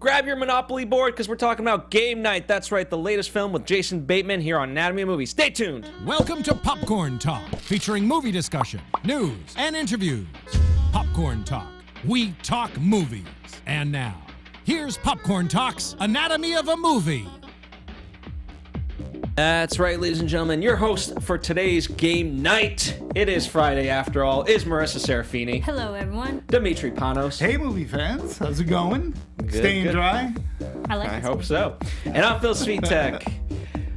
Grab your Monopoly board because we're talking about Game Night. That's right, the latest film with Jason Bateman here on Anatomy of Movies. Stay tuned. Welcome to Popcorn Talk, featuring movie discussion, news, and interviews. Popcorn Talk. We talk movies. And now, here's Popcorn Talk's Anatomy of a Movie. That's right, ladies and gentlemen. Your host for today's Game Night, it is Friday after all, is Marisa Serafini. Hello, everyone. Demetri, Panos. Hey, movie fans. How's it going? Staying good. dry? I hope so. And I'm Phil Svitek.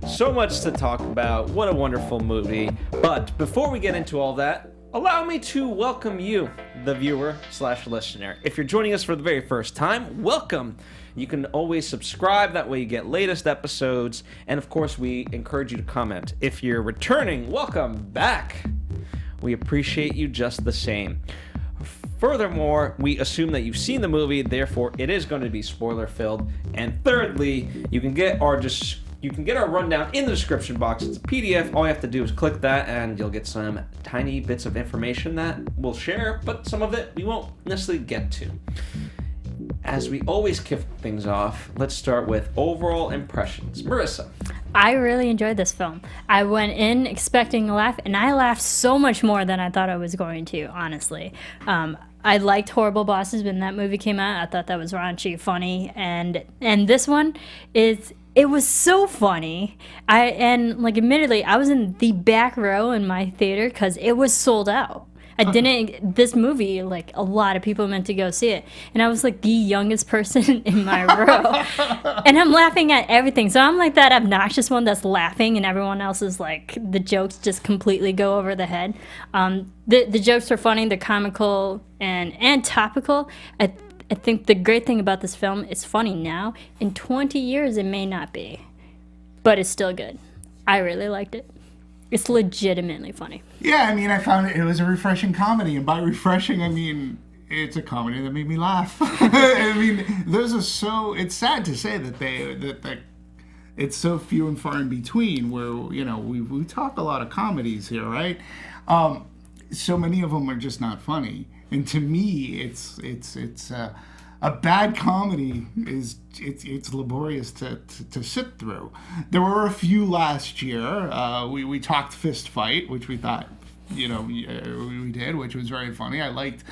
So much to talk about. What a wonderful movie. But before we get into all that, allow me to welcome you, the viewer/listener. If you're joining us for the very first time, welcome. You can always subscribe, that way you get latest episodes, and of course we encourage you to comment. If you're returning, welcome back. We appreciate you just the same. Furthermore, we assume that you've seen the movie, therefore it is going to be spoiler filled. And thirdly, you can get our rundown in the description box. It's a PDF. All you have to do is click that and you'll get some tiny bits of information that we'll share, but some of it we won't necessarily get to. As we always kick things off, let's start with overall impressions. Marisa. I really enjoyed this film. I went in expecting a laugh, and I laughed so much more than I thought I was going to, honestly. I liked Horrible Bosses when that movie came out. I thought that was raunchy, funny, and this one it was so funny. Admittedly, I was in the back row in my theater because it was sold out. This movie, a lot of people meant to go see it. And I was, the youngest person in my row. And I'm laughing at everything. So I'm that obnoxious one that's laughing and everyone else is, the jokes just completely go over the head. The jokes are funny, they're comical and topical. I think the great thing about this film, it's funny now. In 20 years, it may not be. But it's still good. I really liked it. It's legitimately funny. Yeah, I found it was a refreshing comedy. And by refreshing, it's a comedy that made me laugh. It's sad to say that it's so few and far in between where, we talk a lot of comedies here, right? So many of them are just not funny. And to me, it's a bad comedy it's laborious to sit through. There were a few last year. We talked Fist Fight, which we thought, we did, which was very funny. I liked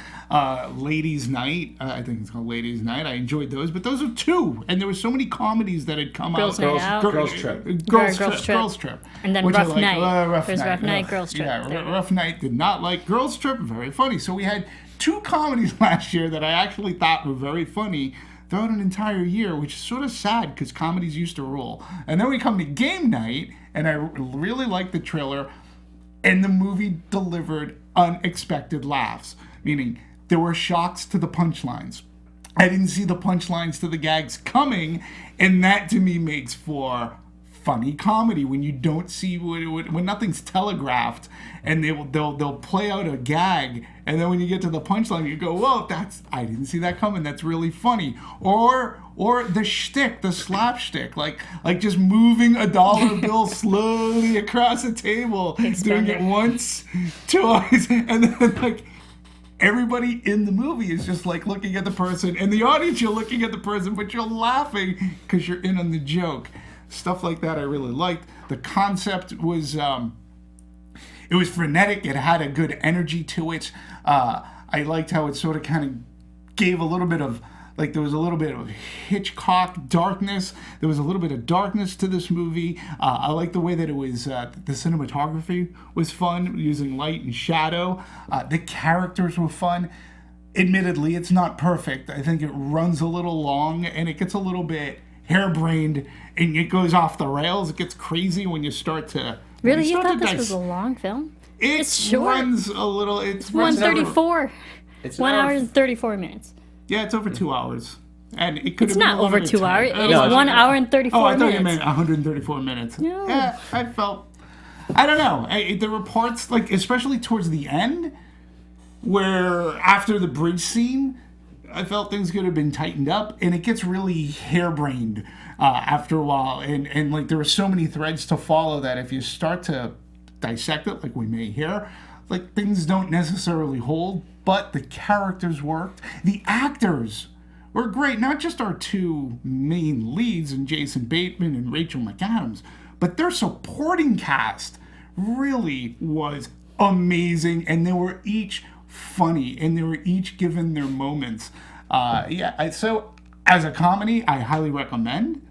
Ladies' Night. I think it's called Ladies' Night. I enjoyed those, but those are two. And there were so many comedies that had come Girls out. Night Out. Girls Trip. Girls Trip. And then Rough Night. There's Rough Night, Girls Trip. Yeah, Rough Night did not like Girls Trip. Very funny. So we had two comedies last year that I actually thought were very funny throughout an entire year, which is sort of sad because comedies used to rule. And then we come to Game Night, and I really liked the trailer, and the movie delivered unexpected laughs, meaning there were shocks to the punchlines. I didn't see the punchlines to the gags coming, and that to me makes for funny comedy when you don't see when nothing's telegraphed, and they'll play out a gag, and then when you get to the punchline you go, whoa, I didn't see that coming, that's really funny. Or the shtick, the slapstick, like just moving a dollar bill slowly across the table, doing it once, twice, and then everybody in the movie is just looking at the person, and the audience, you're looking at the person, but you're laughing because you're in on the joke. Stuff like that I really liked. The concept was, it was frenetic. It had a good energy to it. I liked how it sort of kind of gave a little bit of, there was a little bit of Hitchcock darkness. There was a little bit of darkness to this movie. I liked the way that it was, the cinematography was fun, using light and shadow. The characters were fun. Admittedly, it's not perfect. I think it runs a little long, and it gets a little bit harebrained, and it goes off the rails. It gets crazy when you start to... Really? You thought this was a long film? It's short. Runs a little... It's 134. It's 1 hour and 34 minutes. Yeah, it's over 2 hours. And it could It's have been not over 2 hours. It is 1 hour and 34 minutes. Oh, I thought you meant 134 minutes. No. Yeah, I felt... I don't know. There were parts, especially towards the end, where after the bridge scene, I felt things could have been tightened up, and it gets really harebrained after a while. And there are so many threads to follow that if you start to dissect it, like we may here, things don't necessarily hold, but the characters worked. The actors were great. Not just our two main leads in Jason Bateman and Rachel McAdams, but their supporting cast really was amazing, and they were each funny, and they were each given their moments. So as a comedy, I highly recommend.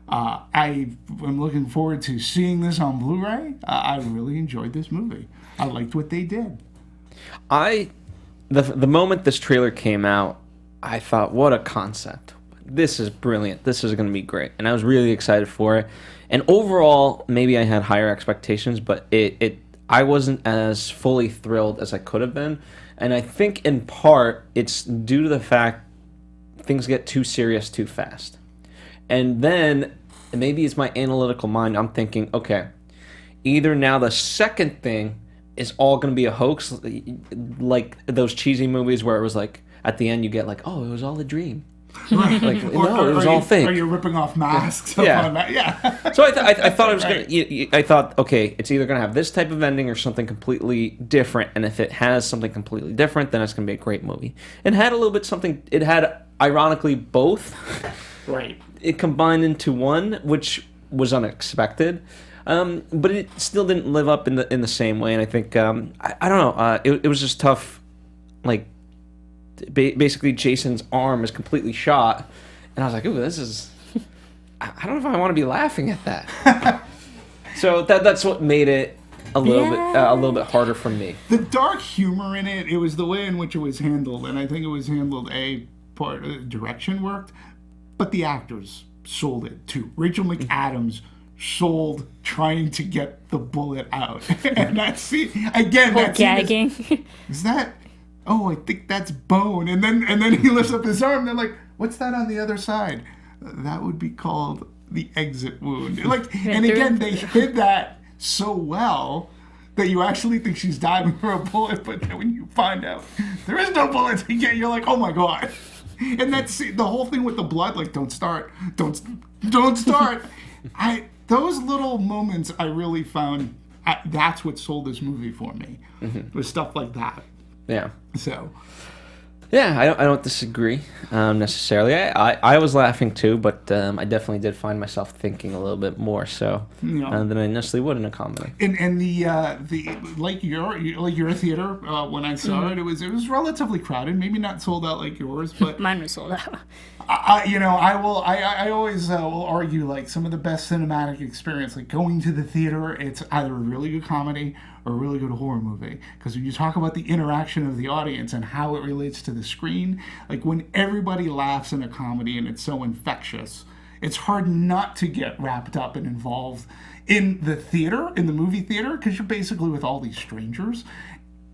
I am looking forward to seeing this on Blu-ray. I really enjoyed this movie. I liked what they did. The moment this trailer came out, I thought, what a concept. This is brilliant. This is going to be great. And I was really excited for it. And overall, maybe I had higher expectations, but I wasn't as fully thrilled as I could have been. And I think in part, it's due to the fact things get too serious too fast. And then, maybe it's my analytical mind, I'm thinking, okay, either now the second thing is all going to be a hoax, like those cheesy movies where it was like, at the end you get like, oh, it was all a dream. Right. Like, no, it was all fake. Or you're ripping off masks. Yeah. Yeah. So I thought I was going to, I thought, okay, it's either going to have this type of ending or something completely different. And if it has something completely different, then it's going to be a great movie. It had a little bit something, it had ironically both. Right. It combined into one, which was unexpected. But it still didn't live up in the same way. And I think, I don't know, it was just tough. Like, basically Jason's arm is completely shot, and I was like, ooh, this is, I don't know if I want to be laughing at that. So that's what made it a little bit harder for me. The dark humor in it was the way in which it was handled, and I think it was handled, direction worked, but the actors sold it too. Rachel McAdams sold trying to get the bullet out. And that's again, that's gagging. Is that, oh, I think that's bone. And then he lifts up his arm. They're like, what's that on the other side? That would be called the exit wound. Like, and again, they hid that so well that you actually think she's diving for a bullet, but then when you find out there is no bullet to get, you're like, oh my god. And that's the whole thing with the blood. Like, don't start. Those little moments, I really found that's what sold this movie for me. Mm-hmm. Was stuff like that. Yeah. So. Yeah, I don't disagree necessarily. I was laughing too, but I definitely did find myself thinking a little bit more so than I initially would in a comedy. And the like your theater when I saw it was relatively crowded, maybe not sold out like yours, but mine was sold out. I always will argue like some of the best cinematic experience, like going to the theater, it's either a really good comedy or a really good horror movie. Because when you talk about the interaction of the audience and how it relates to the screen, like when everybody laughs in a comedy and it's so infectious, it's hard not to get wrapped up and involved in the theater, in the movie theater, because you're basically with all these strangers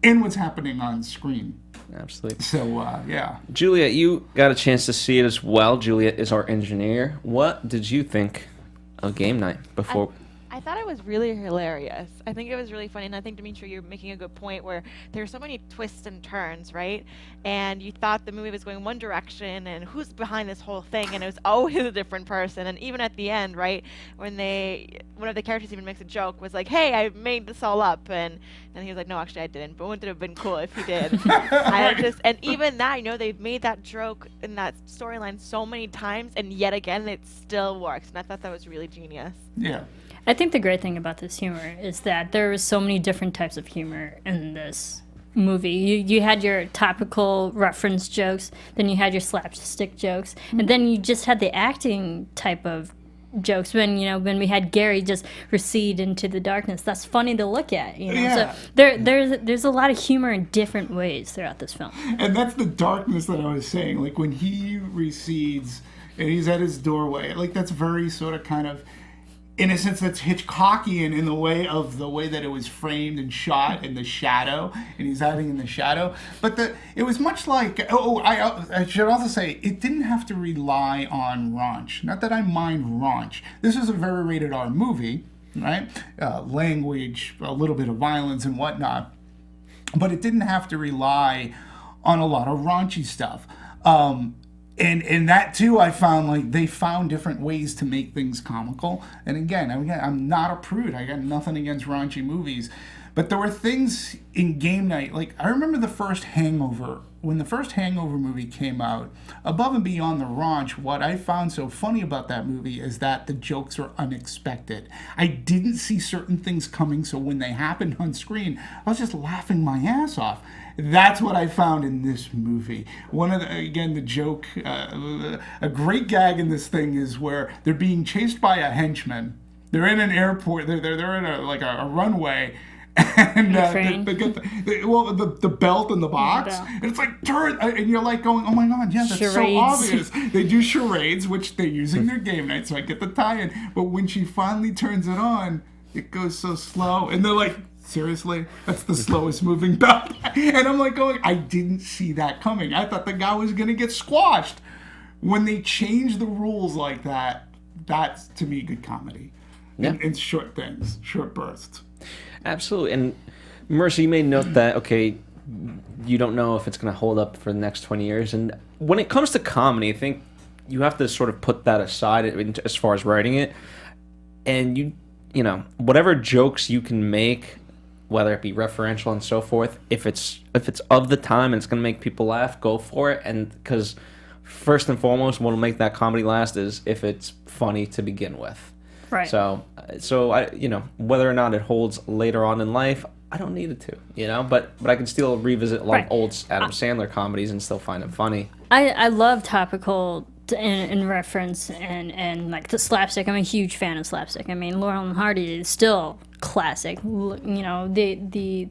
and what's happening on screen. Absolutely. So, yeah. Juliet, you got a chance to see it as well. Juliet is our engineer. What did you think of game night before? I thought it was really hilarious. I think it was really funny, and I think, Demetri, you're making a good point where there are so many twists and turns, right? And you thought the movie was going one direction, and who's behind this whole thing, and it was always a different person. And even at the end, right, when one of the characters even makes a joke, was like, hey, I made this all up, and he was like, no, actually I didn't, but wouldn't it have been cool if he did? And even that, they've made that joke in that storyline so many times, and yet again, it still works, and I thought that was really genius. Yeah. I think the great thing about this humor is that there was so many different types of humor in this movie. You had your topical reference jokes, then you had your slapstick jokes, and then you just had the acting type of jokes when we had Gary just recede into the darkness. That's funny to look at. Yeah. So there's a lot of humor in different ways throughout this film. And that's the darkness that I was saying. Like when he recedes and he's at his doorway, like that's very sort of kind of, in a sense, that's Hitchcockian in the way that it was framed and shot in the shadow, and he's hiding in the shadow. But it was much like, I should also say, it didn't have to rely on raunch. Not that I mind raunch. This is a very rated R movie, right? Language, a little bit of violence and whatnot. But it didn't have to rely on a lot of raunchy stuff. And that too, I found like they found different ways to make things comical. And again, I'm not a prude. I got nothing against raunchy movies, but there were things in game night. Like I remember the first Hangover when the first Hangover movie came out, above and beyond the raunch, what I found so funny about that movie is that the jokes are unexpected. I didn't see certain things coming, so when they happened on screen, I was just laughing my ass off. That's what I found in this movie. The joke, a great gag in this thing is where they're being chased by a henchman. They're in an airport. They're in a runway. And they get the belt in the box, and it's like turn, and you're like going, oh my god, yeah, that's so obvious. They do charades, which they're using their game night, so I get the tie-in. But when she finally turns it on, it goes so slow, and they're like, seriously, that's the slowest moving belt. And I'm like going, I didn't see that coming. I thought the guy was gonna get squashed. When they change the rules like that, that's to me good comedy. Yeah. In short things, short bursts. Absolutely. And Marisa, you may note that, okay, you don't know if it's going to hold up for the next 20 years. And when it comes to comedy, I think you have to sort of put that aside as far as writing it. And you know, whatever jokes you can make, whether it be referential and so forth, if it's of the time and it's going to make people laugh, go for it. And because first and foremost, what will make that comedy last is if it's funny to begin with. Right. So I, whether or not it holds later on in life, I don't need it to, but I can still revisit a lot of old Adam Sandler comedies and still find them funny. I love topical in reference and like the slapstick. I'm a huge fan of slapstick. I mean, Laurel and Hardy is still classic. The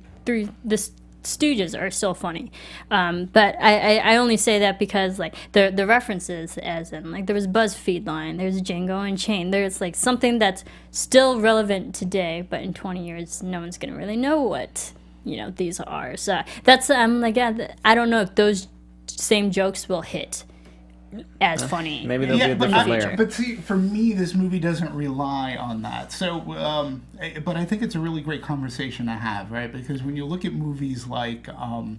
Stooges are still funny, but I only say that because like the references, as in like there was a BuzzFeed line, there's Django Unchained, there's like something that's still relevant today, but in 20 years no one's gonna really know what these are. So that's I don't know if those same jokes will hit as funny. Maybe there'll be a different layer. But see, for me, this movie doesn't rely on that. So, but I think it's a really great conversation to have, right? Because when you look at movies like A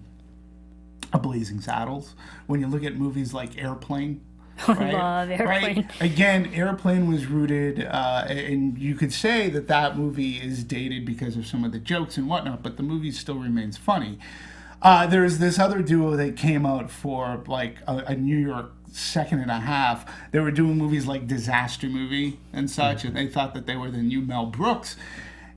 Blazing Saddles, when you look at movies like Airplane, right? I love Airplane. Right? Again, Airplane was rooted, and you could say that movie is dated because of some of the jokes and whatnot, but the movie still remains funny. There's this other duo that came out for like a New York second and a half. They were doing movies like Disaster Movie and such, and they thought that they were the new Mel Brooks.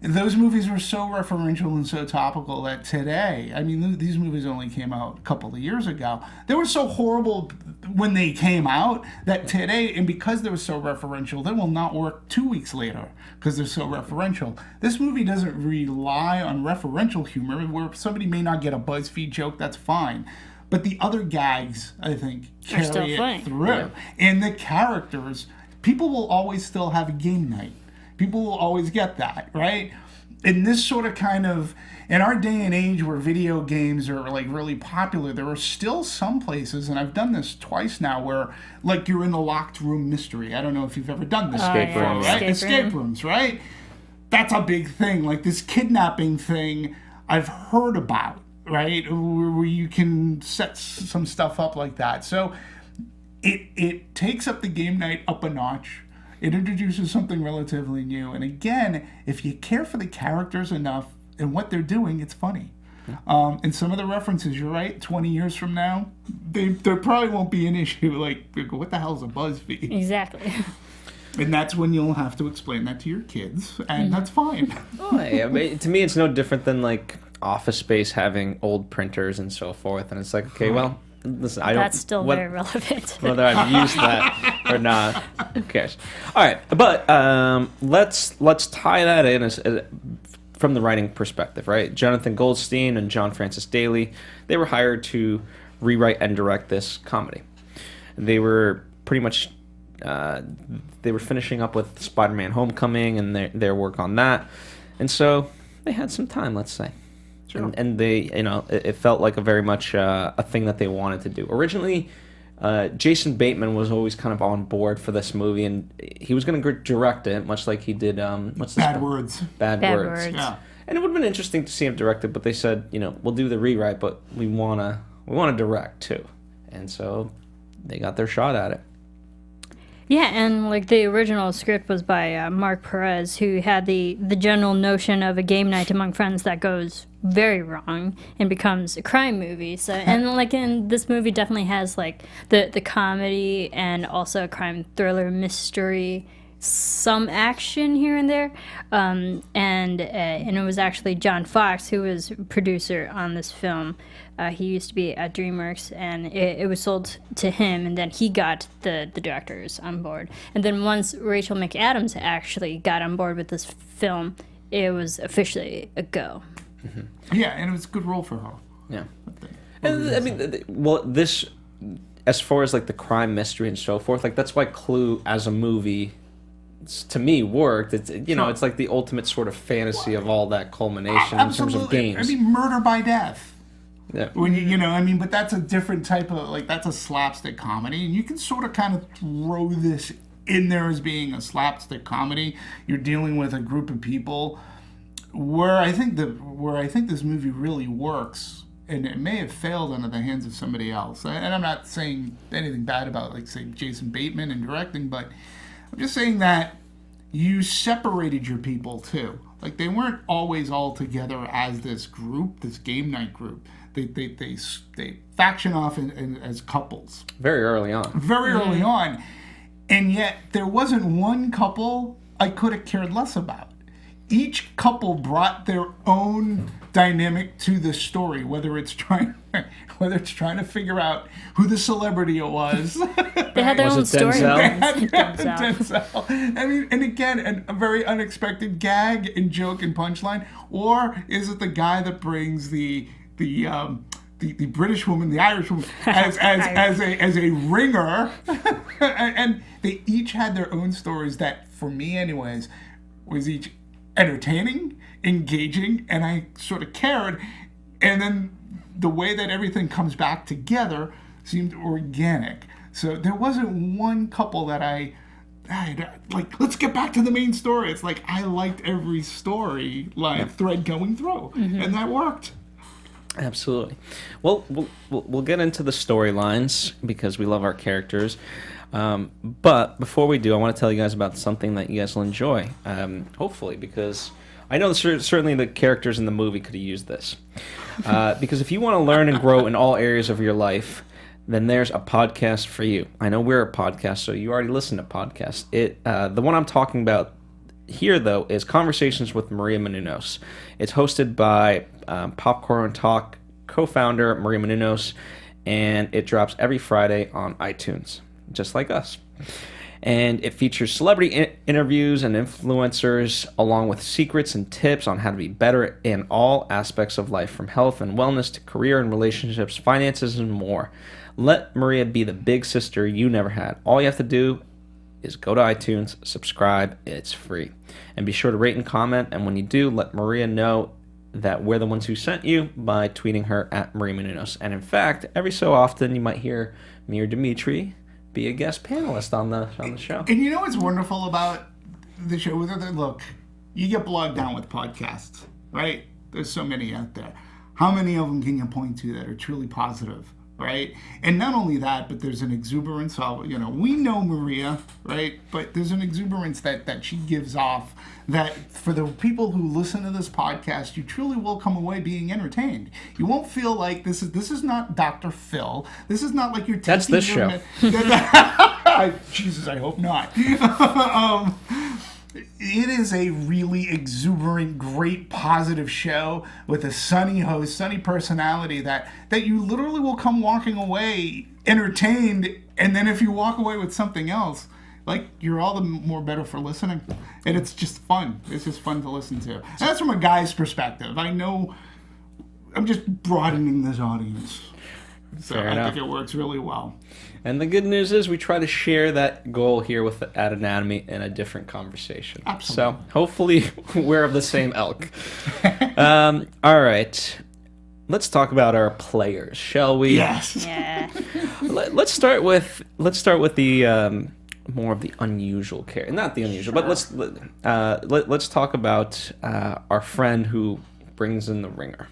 And those movies were so referential and so topical that today, I mean, these movies only came out a couple of years ago. They were so horrible when they came out that today, and because they were so referential, they will not work 2 weeks later because they're so referential. This movie doesn't rely on referential humor, where somebody may not get a BuzzFeed joke, that's fine. But the other gags, I think, carry it through. Yeah. And the characters, people will always still have a game night. People will always get that, right? In this sort of kind of, in our day and age where video games are like really popular, there are still some places, and I've done this twice now, where like you're in a locked room mystery. I don't know if you've ever done this. Escape rooms. Right? Escape rooms, right? That's a big thing. Like this kidnapping thing I've heard about, right? Where you can set some stuff up like that. So it takes up the game night up a notch. It introduces something relatively new. And again, if you care for the characters enough and what they're doing, it's funny. And some of the references, you're right, 20 years from now, there probably won't be an issue. Like, what the hell's a BuzzFeed? Exactly. And that's when you'll have to explain that to your kids, and that's fine. Oh, yeah, to me, it's no different than like Office Space having old printers and so forth. And it's like, okay, well, listen, that's still very relevant. Whether I've used that or not, who cares? All right, but let's tie that in as from the writing perspective, right? Jonathan Goldstein and John Francis Daley, they were hired to rewrite and direct this comedy. They were pretty much they were finishing up with Spider-Man: Homecoming and their work on that, and so they had some time, let's say. Sure. And they, it felt like a very much a thing that they wanted to do. Originally, Jason Bateman was always kind of on board for this movie, and he was going to direct it, much like he did. Bad Words. Bad Words. Yeah. And it would have been interesting to see him direct it, but they said, we'll do the rewrite, but we wanna direct too, and so they got their shot at it. Yeah, and like the original script was by Mark Perez, who had the general notion of a game night among friends that goes very wrong and becomes a crime movie. So, and like in this movie, definitely has like the comedy and also a crime thriller mystery, some action here and there, and it was actually John Fox who was producer on this film. He used to be at DreamWorks, and it was sold to him, and then he got the directors on board. And then once Rachel McAdams actually got on board with this film, it was officially a go. Yeah, and it was a good role for her. Yeah. And, I mean, well, this, as far as like the crime mystery and so forth, like that's why Clue as a movie, to me, worked. It's, you know, it's like the ultimate sort of fantasy of all that culmination in terms of games. I mean, murder by death. Yeah. When you know, I mean, but that's a different type of, like, that's a slapstick comedy, and you can sort of kind of throw this in there as being a slapstick comedy. You're dealing with a group of people where I think this movie really works, and it may have failed under the hands of somebody else. And I'm not saying anything bad about, like, say, Jason Bateman and directing, but I'm just saying that you separated your people too. Like, they weren't always all together as this group, this game night group. They faction off as couples. Very early on. Very early on. And yet, there wasn't one couple I could have cared less about. Each couple brought their own dynamic to the story, whether it's trying to figure out who the celebrity it was. They had their own story. Denzel. I mean, and again, a very unexpected gag and joke and punchline. Or is it the guy that brings the British woman, the Irish woman, as a ringer, and they each had their own stories that, for me, anyways, was each entertaining, engaging, and I sort of cared. And then the way that everything comes back together seemed organic. So there wasn't one couple that I like, let's get back to the main story. It's like I liked every story thread going through, and that worked. Absolutely. Well, we'll get into the storylines because we love our characters. But before we do, I want to tell you guys about something that you guys will enjoy, hopefully, because I know certainly the characters in the movie could have used this. Because if you want to learn and grow in all areas of your life, then there's a podcast for you. I know we're a podcast, so you already listen to podcasts. The one I'm talking about here, though, is Conversations with Maria Menounos. It's hosted by Popcorn Talk co-founder Maria Menounos, and it drops every Friday on iTunes, just like us. And it features celebrity interviews and influencers, along with secrets and tips on how to be better in all aspects of life, from health and wellness to career and relationships, finances, and more. Let Maria be the big sister you never had. All you have to do is go to iTunes, subscribe, it's free. And be sure to rate and comment, and when you do, let Maria know that we're the ones who sent you by tweeting her at Maria Menounos. And in fact, every so often you might hear me or Demetri be a guest panelist on the show. And you know what's wonderful about the show? Look, you get bogged down with podcasts, right? There's so many out there. How many of them can you point to that are truly positive, right? And not only that, but there's an exuberance of, we know Maria, right? But there's an exuberance that she gives off that for the people who listen to this podcast, you truly will come away being entertained. You won't feel like this is not Dr. Phil. This is not like you're taking... That's this show. Jesus, I hope not. It is a really exuberant, great, positive show with a sunny host, sunny personality that you literally will come walking away entertained, and then if you walk away with something else, like, you're all the more better for listening. And it's just fun. It's just fun to listen to. And that's from a guy's perspective. I know I'm just broadening this audience. So Fair I enough. think it works really well. And the good news is we try to share that goal here with at Anatomy in a different conversation. Absolutely. So hopefully we're of the same ilk. All right. Let's talk about our players, shall we? Yes. Yeah. Let's start with the more of the unusual character. Not the unusual, but let's talk about our friend who brings in the ringer.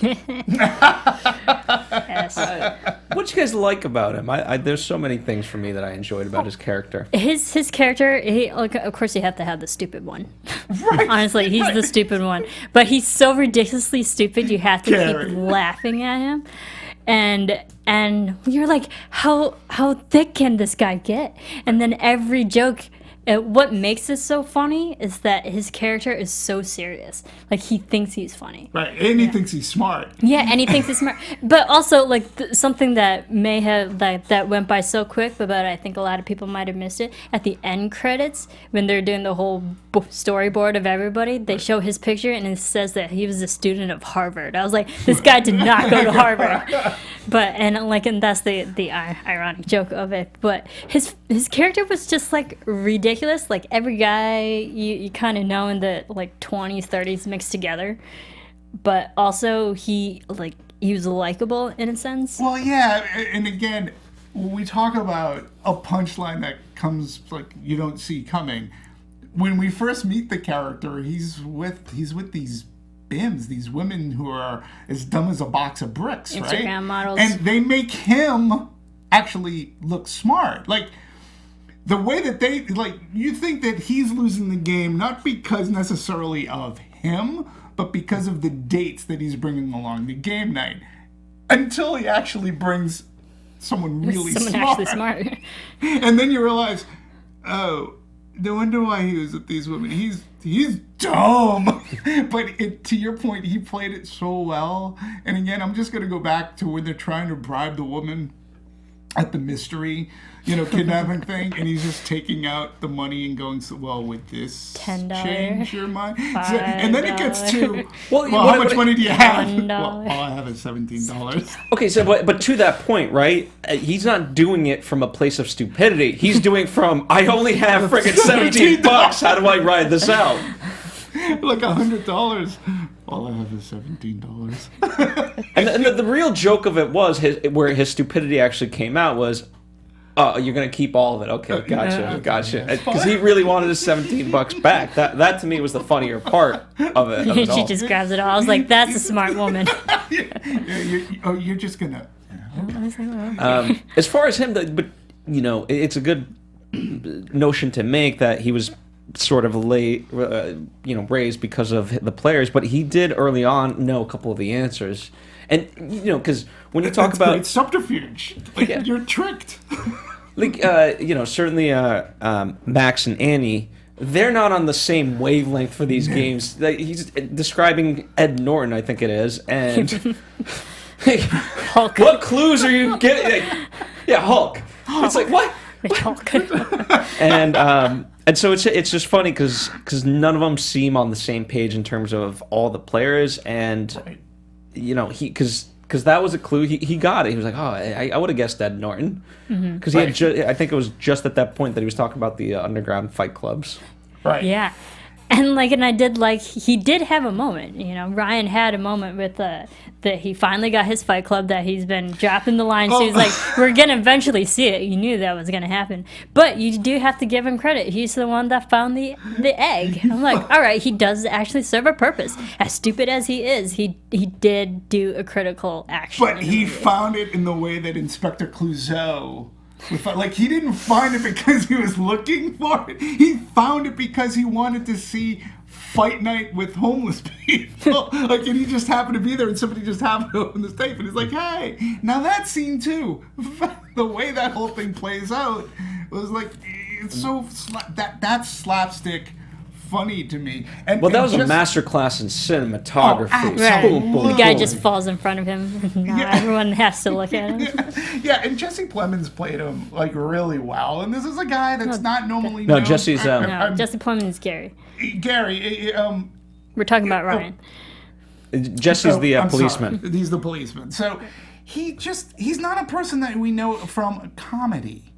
Yes. What you guys like about him? There's so many things for me that I enjoyed about his character. His character, of course you have to have the stupid one. Right. Honestly, he's the stupid one. But he's so ridiculously stupid you have to Gary. keep laughing at him. And you're like, how thick can this guy get? And then every joke, what makes it so funny is that his character is so serious. Like, he thinks he's funny. Right, and he thinks he's smart. Yeah, and he thinks he's smart. But also, like, something that may have, that went by so quick, but I think a lot of people might have missed it. At the end credits, when they're doing the whole storyboard of everybody, they show his picture, and it says that he was a student of Harvard. I was like, this guy did not go to Harvard. And that's the ironic joke of it. But his character was just, like, ridiculous. Like, every guy you kind of know in the, like, 20s, 30s mixed together. But also, he was likable in a sense. Well, yeah, and again, when we talk about a punchline that comes, like, you don't see coming, when we first meet the character, he's with these bims, these women who are as dumb as a box of bricks, right? Instagram models. And they make him actually look smart. Like, the way that they, like, you think that he's losing the game, not because necessarily of him, but because of the dates that he's bringing along, the game night, until he actually brings someone really Actually smart. And then you realize, oh, no wonder why he was with these women. He's dumb. But to your point, he played it so well. And again, I'm just going to go back to when they're trying to bribe the woman at the mystery, kidnapping thing, and he's just taking out the money and going, well, with this $10. change your mind? And then it gets to, Well, how much money do you have? $1. Well, all I have is $17. Okay, so but to that point, right? He's not doing it from a place of stupidity. He's doing it from, I only have friggin' $17. How do I ride this out? Like $100. All I have is $17. And the real joke of it was where his stupidity actually came out was, oh, you're gonna keep all of it. Okay, gotcha. Because he really wanted his $17 back. That to me was the funnier part of it. Of it She all. just grabs it all. I was like, that's a smart woman. You're just gonna. As far as him, it's a good notion to make that he was sort of raised because of the players, but he did early on know a couple of the answers. And because when you talk about great subterfuge, you're tricked. Certainly Max and Annie, they're not on the same wavelength for these games. He's describing Ed Norton, I think it is, and Hulk. what clues are you getting? Yeah, Hulk. It's like what? Hulk. And so it's just funny because none of them seem on the same page in terms of all the players, and because that was a clue. He got it. He was like, oh, I would have guessed Ed Norton, because he had I think it was just at that point that he was talking about the underground fight clubs. Right. Yeah. And I did he did have a moment, Ryan had a moment with that he finally got his fight club that he's been dropping the line. So he's like, we're going to eventually see it. You knew that was going to happen. But you do have to give him credit. He's the one that found the egg. I'm like, all right, he does actually serve a purpose. As stupid as he is, he did do a critical action. But he found it in the way that Inspector Clouseau. He didn't find it because he was looking for it. He found it because he wanted to see Fight Night with homeless people. And he just happened to be there, and somebody just happened to open this tape, and he's like, hey, now that scene too. The way that whole thing plays out was like, it's so that's slapstick funny to me. And that was a masterclass in cinematography. Right. The guy just falls in front of him. Everyone has to look at him. Yeah, and Jesse Plemons played him really well. And this is a guy that's not normally no, known. Jesse's Jesse Plemons is Gary. We're talking about Ryan. Jesse's the policeman. Sorry. He's the policeman. So he's not a person that we know from comedy,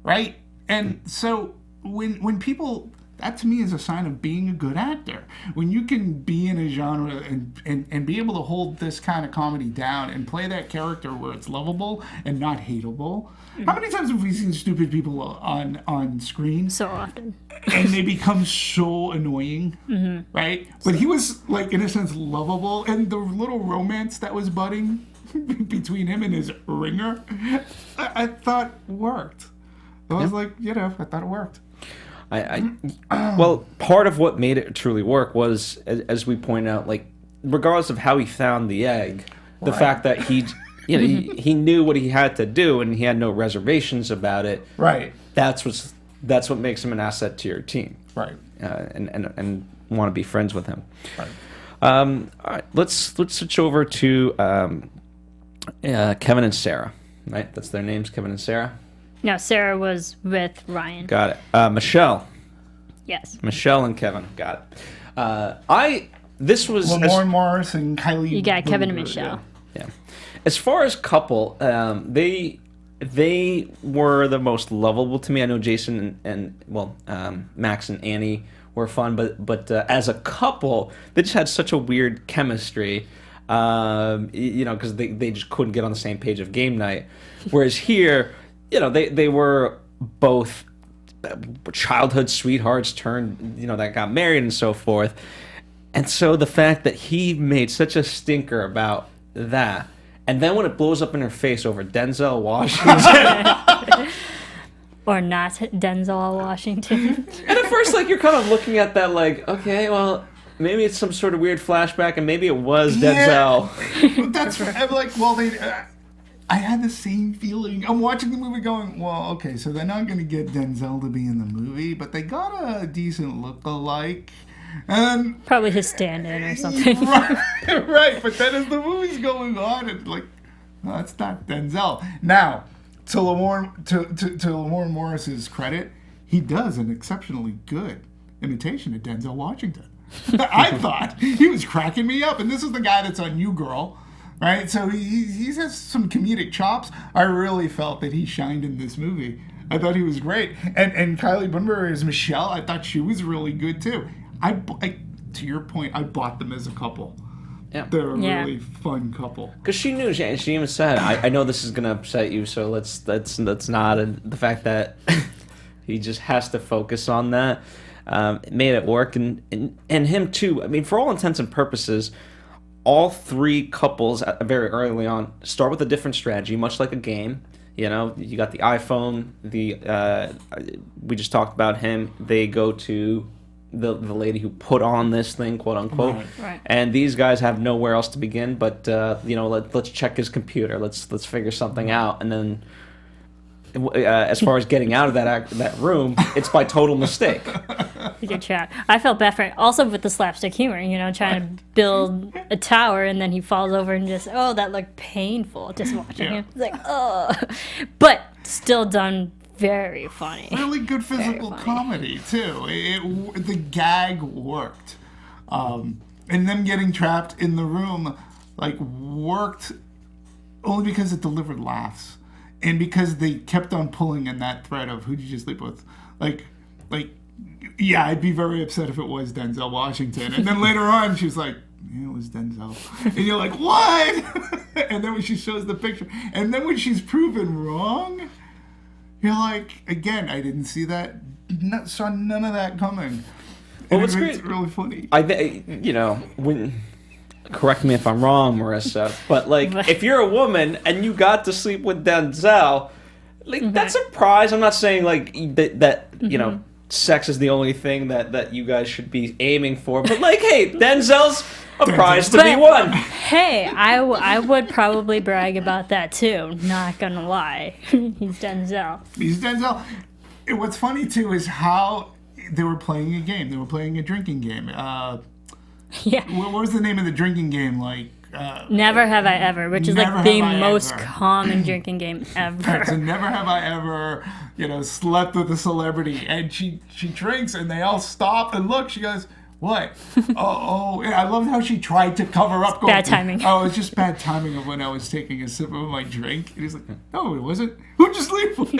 right? And so when people that to me is a sign of being a good actor. When you can be in a genre and be able to hold this kind of comedy down and play that character where it's lovable and not hateable. How many times have we seen stupid people on screen? So often. And they become so annoying, right? But he was, like, in a sense, lovable. And the little romance that was budding between him and his ringer, I thought worked. I was like, I thought it worked. Well, part of what made it truly work was, as we point out, like, regardless of how he found the egg, the fact that he knew what he had to do and he had no reservations about it. Right. That's what makes him an asset to your team. Right. And want to be friends with him. Right. All right. Let's switch over to Kevin and Sarah. Right. That's their names, Kevin and Sarah. No, Sarah was with Ryan. Got it. Michelle. Yes. Michelle and Kevin. Got it. This was Lamorne Morris and Kylie. You got Kevin and Michelle. Yeah. As far as couple, they were the most lovable to me. I know Jason and Max and Annie were fun, but as a couple, they just had such a weird chemistry. Because they just couldn't get on the same page of game night. Whereas here, they were both childhood sweethearts turned, that got married and so forth. And so the fact that he made such a stinker about that, and then when it blows up in her face over Denzel Washington. Or not Denzel Washington. And at first, you're kind of looking at that okay, well, maybe it's some sort of weird flashback, and maybe it was Denzel. Yeah. That's right. I'm like, well, I had the same feeling. I'm watching the movie going, well, okay, so they're not going to get Denzel to be in the movie, but they got a decent look-alike. And probably his stand-in or something. Right. But then as the movie's going on, it's like, no, it's not Denzel. Now, to Lamorne Morris's credit, he does an exceptionally good imitation of Denzel Washington. I thought he was cracking me up, and this is the guy that's on You Girl, right? So he has some comedic chops. I really felt that he shined in this movie. I thought he was great, and Kylie Bunbury as Michelle, I thought she was really good too. I to your point, I bought them as a couple. Yeah. They're a really fun couple. Because she knew, she even said, I know this is going to upset you, so let's not. And the fact that he just has to focus on that made it work. And him too, I mean, for all intents and purposes, all three couples very early on start with a different strategy, much like a game. You got the iPhone, we just talked about him. They go to the lady who put on this thing, quote unquote, right. And these guys have nowhere else to begin. But let's check his computer. Let's figure something out. And then, as far as getting out of that room, it's by total mistake. Good chat. I felt bad for it. Also with the slapstick humor, trying to build a tower and then he falls over and just, that looked painful. Just watching him, it's like, oh, but still done. Very funny. Really good physical comedy, too. The gag worked. And them getting trapped in the room, worked only because it delivered laughs. And because they kept on pulling in that thread of, who did you sleep with? Yeah, I'd be very upset if it was Denzel Washington. And then later on, she was like, yeah, it was Denzel. And you're like, what? And then when she shows the picture. And then when she's proven wrong... You're like, again, I didn't see that, saw none of that coming. Well, what's it's great, really funny. Correct me if I'm wrong, Marisa, but if you're a woman and you got to sleep with Denzel, that's a prize. I'm not saying that sex is the only thing that you guys should be aiming for, but hey, Denzel's a prize to be won. Hey, I would probably brag about that too. Not gonna lie, he's Denzel. What's funny too is how they were playing a game. They were playing a drinking game. Yeah. What was the name of the drinking game? Never Have I Ever, which is the most common drinking game ever. Right, so never have I ever, slept with a celebrity. And she drinks and they all stop and look. She goes, what? Oh, I loved how she tried to cover up. Bad timing. Oh, it's just bad timing of when I was taking a sip of my drink. And he's like, no, it wasn't. Who'd you sleep with?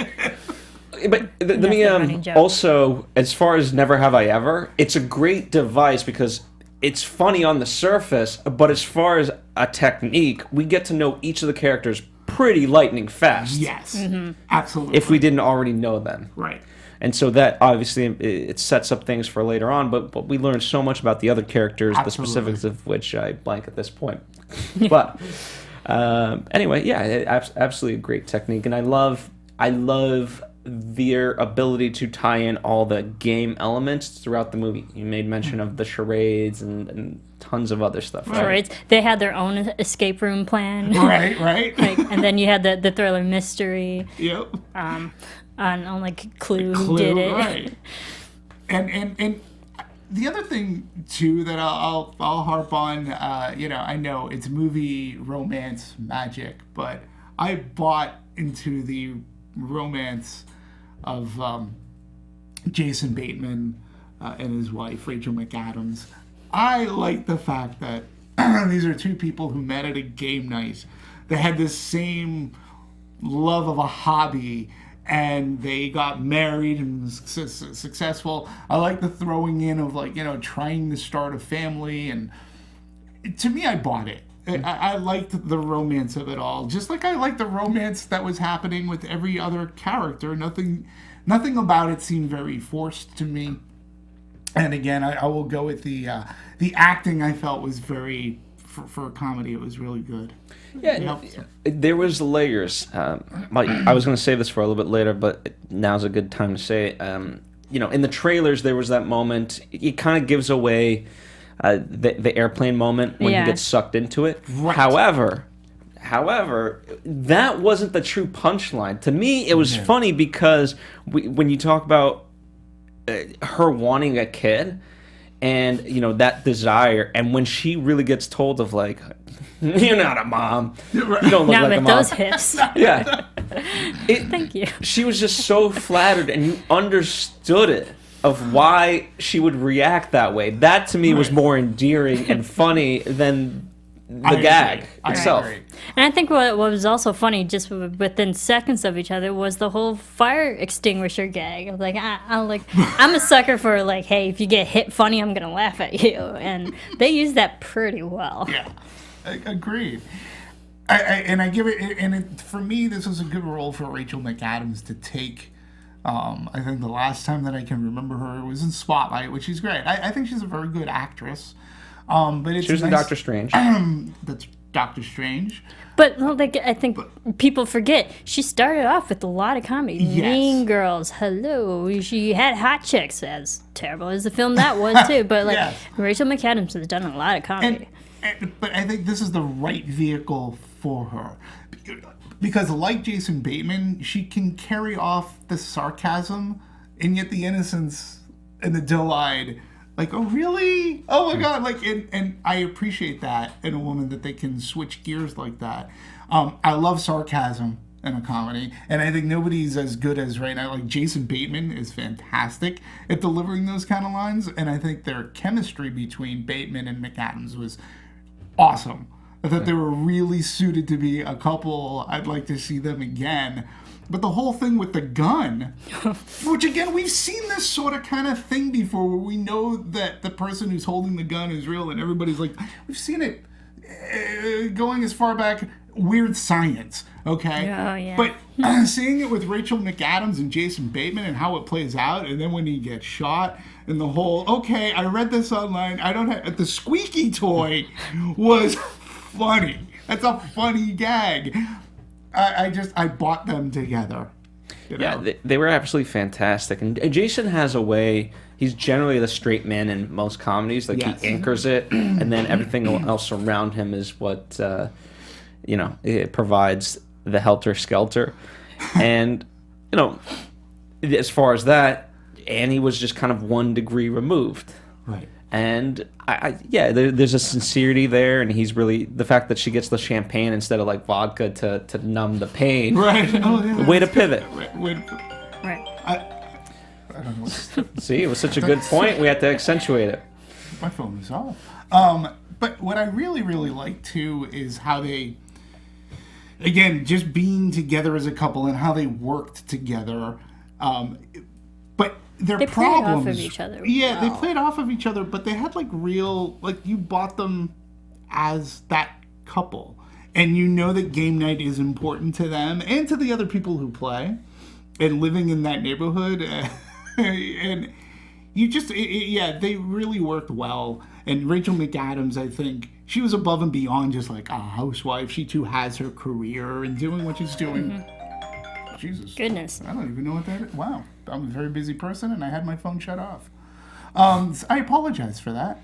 But let That's me the running joke. also, as far as Never Have I Ever, it's a great device because it's funny on the surface, but as far as a technique, we get to know each of the characters pretty lightning fast. Yes, Mm-hmm. absolutely. If we didn't already know them. Right. And so that obviously it sets up things for later on, but we learn so much about the other characters, the Absolutely. specifics of which I blank at this point. But anyway, yeah, absolutely a great technique, and I love their ability to tie in all the game elements throughout the movie. You made mention of the charades and tons of other stuff. Right? Right. They had their own escape room plan. Right. Like, and then you had the thriller mystery Yep. on like Clue who did it. Right. And the other thing too that I'll harp on, I know it's movie romance magic, but I bought into the romance of Jason Bateman and his wife Rachel McAdams. I like the fact that these are two people who met at a game night. They had this same love of a hobby, and they got married and was successful. I like the throwing in of trying to start a family, and to me, I bought it. I liked the romance of it all, just like I liked the romance that was happening with every other character. Nothing about it seemed very forced to me. And again, I will go with the acting. I felt was very for a comedy. It was really good. Yeah, there was layers. I was going to save this for a little bit later, but now's a good time to say it. In the trailers, there was that moment. It kind of gives away the airplane moment when he gets sucked into it. Right. However, that wasn't the true punchline. To me, it was funny because when you talk about her wanting a kid and that desire, and when she really gets told of like, you're not a mom, you don't look Not like a with mom. those hips. Yeah. Thank you. She was just so flattered, and you understood it of why she would react that way. That to me was more endearing and funny than the gag itself. I agree. And I think what was also funny, just within seconds of each other, was the whole fire extinguisher gag. Like I'm a sucker for like, hey, if you get hit funny, I'm gonna laugh at you, and they use that pretty well. Yeah, agreed. I give it, for me, this was a good role for Rachel McAdams to take. I think the last time that I can remember her was in Spotlight, which is great. I think she's a very good actress. But it's She was in nice- Doctor Strange. That's Doctor Strange. But I think people forget she started off with a lot of comedy. Yes. Mean Girls, hello. She had Hot Chicks, as terrible as the film that was too. But Yes. Rachel McAdams has done a lot of comedy. But I think this is the right vehicle for her. Because like Jason Bateman, she can carry off the sarcasm and yet the innocence and the doe-eyed. Like, oh, really? Oh, my God. Like, and I appreciate that in a woman, that they can switch gears like that. I love sarcasm in a comedy, and I think nobody's as good as right now. Like, Jason Bateman is fantastic at delivering those kind of lines, and I think their chemistry between Bateman and McAdams was awesome. I thought they were really suited to be a couple. I'd like to see them again. But the whole thing with the gun, which again, we've seen this sort of kind of thing before, where we know that the person who's holding the gun is real, and everybody's like, we've seen it going as far back, Weird Science, okay? Oh, yeah. But seeing it with Rachel McAdams and Jason Bateman and how it plays out, and then when he gets shot, and the whole, okay, I read this online, I don't have, the squeaky toy was funny. That's a funny gag. I bought them together. Yeah, they were absolutely fantastic. And Jason has a way, he's generally the straight man in most comedies. Like, Yes. he anchors it, and then everything else around him is what, it provides the helter-skelter. And, as far as that, Annie was just kind of 1 degree removed. Right. And there's a sincerity there, and he's really, the fact that she gets the champagne instead of like vodka to numb the pain. Right. Oh, yeah, Way to pivot. Right. I don't know what See, it was such a good point. We had to accentuate it. my phone is off. But what I really, really like too is how they, again, just being together as a couple and how they worked together. But their They played off problems, of each other Yeah, they well. played off of each other, but they had like real, like you bought them as that couple, and you know that game night is important to them and to the other people who play, and living in that neighborhood, and you just, yeah, they really worked well. And Rachel McAdams, I think, she was above and beyond just like a housewife. She too has her career and doing what she's doing. Jesus. Goodness. I don't even know what that is. Wow. I'm a very busy person and I had my phone shut off. I apologize for that.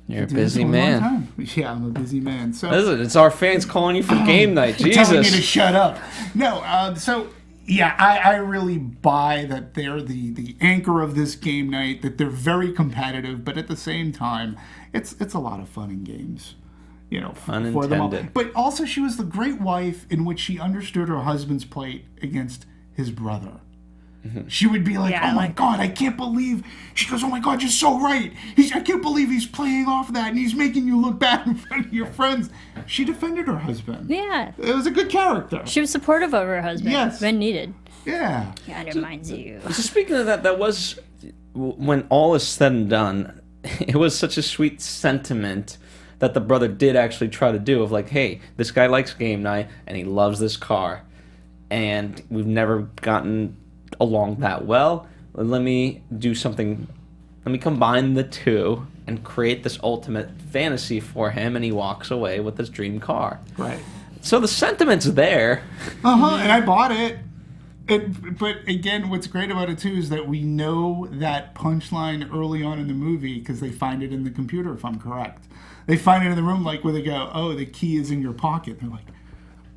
You're a Did this busy one more man. time. Yeah, I'm a busy man. So Listen, it's our fans calling you for game night. telling me to Jesus. shut up. No, so yeah, I really buy that they're the anchor of this game night, that they're very competitive, but at the same time, it's a lot of fun in games. You know, for them all. Unintended. But also, she was the great wife in which she understood her husband's plight against his brother. She would be like, Yeah, "Oh my like- God, I can't believe." She goes, "Oh my God, you're so right. I can't believe he's playing off that and he's making you look bad in front of your friends." She defended her husband. Yeah. It was a good character. She was supportive of her husband Yes. when needed. Yeah. God reminds you. So speaking of that, that was, when all is said and done, it was such a sweet sentiment that the brother did actually try to do, of like, hey, this guy likes game night and he loves this car, and we've never gotten along that well. Let me do something, let me combine the two and create this ultimate fantasy for him, and he walks away with his dream car. Right. So the sentiment's there. And I bought it. But again, what's great about it too is that we know that punchline early on in the movie because they find it in the computer, if I'm correct. They find it in the room, like where they go, "Oh, the key is in your pocket." They're like,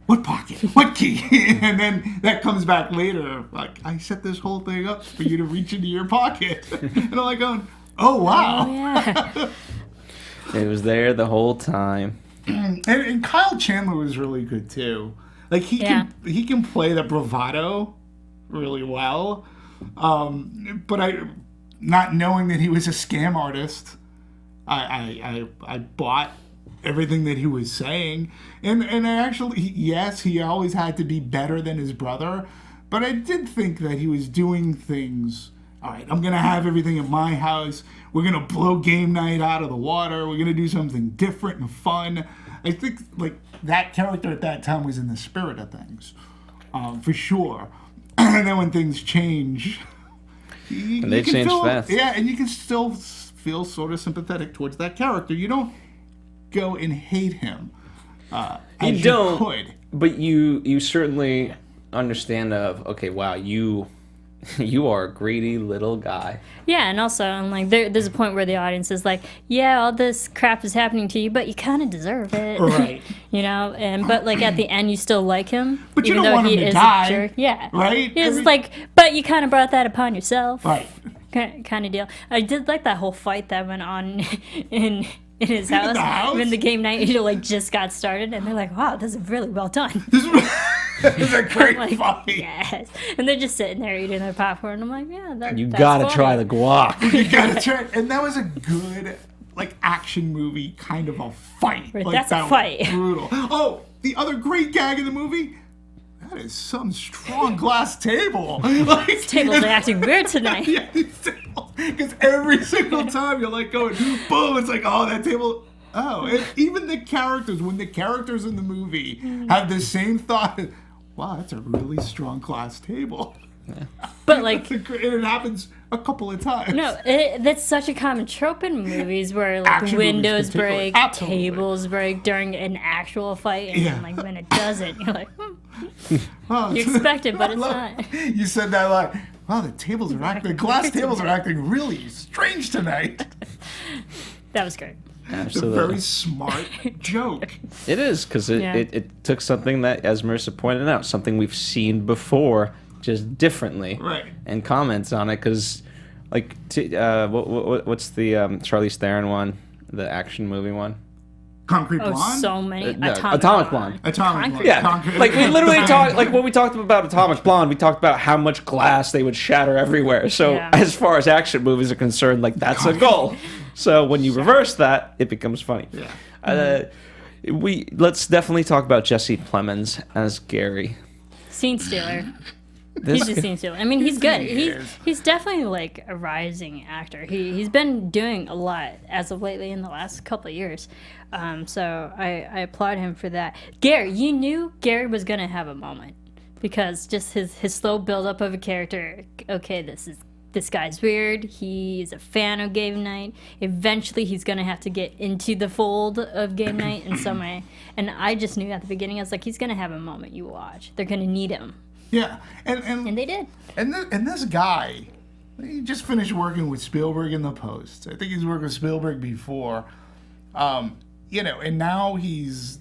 "What pocket? What key?" And then that comes back later. Like, "I set this whole thing up for you to reach into your pocket." And I'm like going, "Oh wow." Oh, yeah. It was there the whole time. And Kyle Chandler was really good too. Like he can play the bravado really well. But not knowing that he was a scam artist, I bought everything that he was saying. And I actually, yes, he always had to be better than his brother, but I did think that he was doing things. All right, I'm going to have everything at my house. We're going to blow game night out of the water. We're going to do something different and fun. I think like that character at that time was in the spirit of things, for sure. And then when things change, And they change fast. Yeah, and you can still feel sort of sympathetic towards that character. You don't go and hate him. You as don't, you could. but you certainly understand of, okay, wow, you are a greedy little guy. Yeah, and also, I'm like, there's a point where the audience is like, yeah, all this crap is happening to you, but you kind of deserve it. Right. You know, but like at the end, you still like him. But you even don't though want he him to is die, a jerk. Yeah. right? It's like, but you kind of brought that upon yourself. Right. Kind of deal. I did like that whole fight that went on in his house, house? when the game night like just got started, and they're like, wow, this is really well done. This is a great Like, fight. yes. And they're just sitting there eating their popcorn. I'm like, yeah, that's Gotta funny. try the guac. You gotta try it. And that was a good, like, action movie kind of a fight. Right, Like, that's a that was fight. brutal. Oh, the other great gag in the movie? That is some strong glass table. Like, Tables are acting weird tonight. Yeah, these tables. Because every single time you're like going, boom, it's like, oh, that table. Oh, and even the characters, when the characters in the movie have the same thought, wow, that's a really strong glass table. But like, And it happens a couple of times. no, that's such a common trope in movies where like Action movies windows particularly. break, Absolutely. tables break during an actual fight, and Yeah. then, like when it doesn't, you're like, Oh, you expect it, but I it's love- not. You said that like, wow, the glass tables are acting really strange tonight. That was great. It's a Absolutely. very smart joke. It is, because Yeah. it took something that, as Marisa pointed out, something we've seen before, just differently. Right. And comments on it, because, like, what's the Charlize Theron one? The action movie one? Concrete Oh, Blonde? so many. No, Atomic Blonde. Atomic Concrete. Blonde. Yeah, Concrete- like we literally talked, like when we talked about Atomic Blonde, we talked about how much glass they would shatter everywhere. So Yeah. as far as action movies are concerned, like that's a goal. So when you reverse that, it becomes funny. Yeah. Let's definitely talk about Jesse Plemons as Gary. Scene stealer. He just seems to. I mean, he's good. He is. He's definitely like a rising actor. He's been doing a lot as of lately in the last couple of years. So I applaud him for that. Gary, you knew Gary was gonna have a moment because just his slow build up of a character. Okay, this guy's weird. He's a fan of game night. Eventually, he's gonna have to get into the fold of game night in some way. And I just knew at the beginning, I was like, he's gonna have a moment. You watch. They're gonna need him. Yeah, and they did. And this guy, he just finished working with Spielberg in The Post. I think he's worked with Spielberg before, and now he's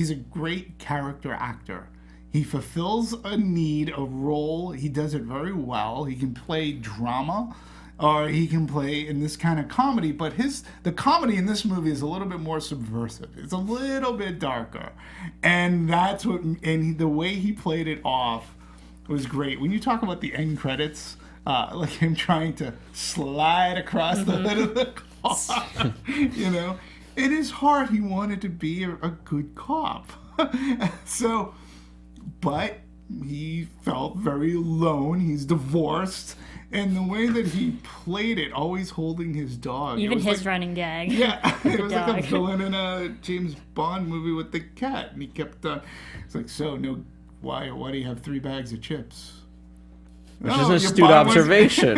a great character actor. He fulfills a need, a role. He does it very well. He can play drama, or he can play in this kind of comedy. But the comedy in this movie is a little bit more subversive. It's a little bit darker, and the way he played it off was great. When you talk about the end credits, like him trying to slide across the hood of the car, in his heart he wanted to be a good cop. But he felt very alone. He's divorced. And the way that he played it, always holding his dog. Even his running gag. Yeah, it was like a dog. villain in a James Bond movie with the cat. And he kept, it's like, why do you have 3 bags of chips? Which is an astute observation.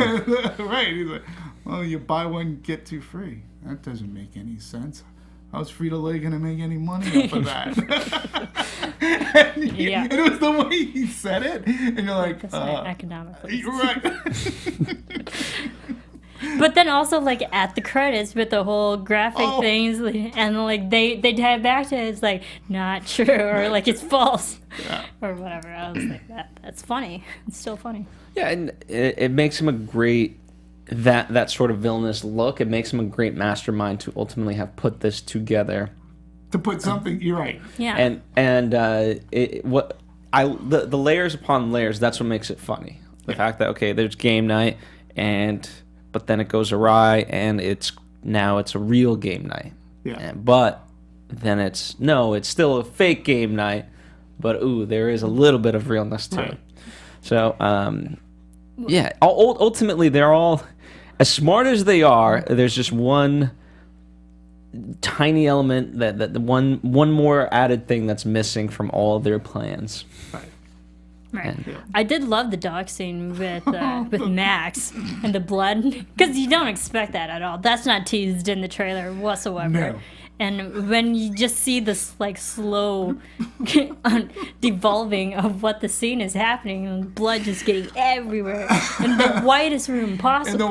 Right. He's like, well, you buy one, get 2 free. That doesn't make any sense. How's Frito-Lay going to make any money off of that? Yeah. And it was the way he said it. And you're like, That's not economically. you're right. But then also like at the credits with the whole graphic things, and like they tie it back to it's like not true or like it's false or whatever. I was like that's funny. It's still funny. Yeah, and it makes him a great that sort of villainous look. It makes him a great mastermind to ultimately have put this together. To put something, you're right. Yeah. And the layers upon layers. That's what makes it funny. The fact that there's game night, but then it goes awry, and it's a real game night. Yeah. But then it's still a fake game night, but there is a little bit of realness to it. So ultimately they're all as smart as they are. There's just one tiny element that the one more added thing that's missing from all of their plans. Right. I did love the dog scene with Max and the blood, because you don't expect that at all. That's not teased in the trailer whatsoever. No. And when you just see this like slow devolving of what the scene is happening, and blood just getting everywhere in the whitest room possible.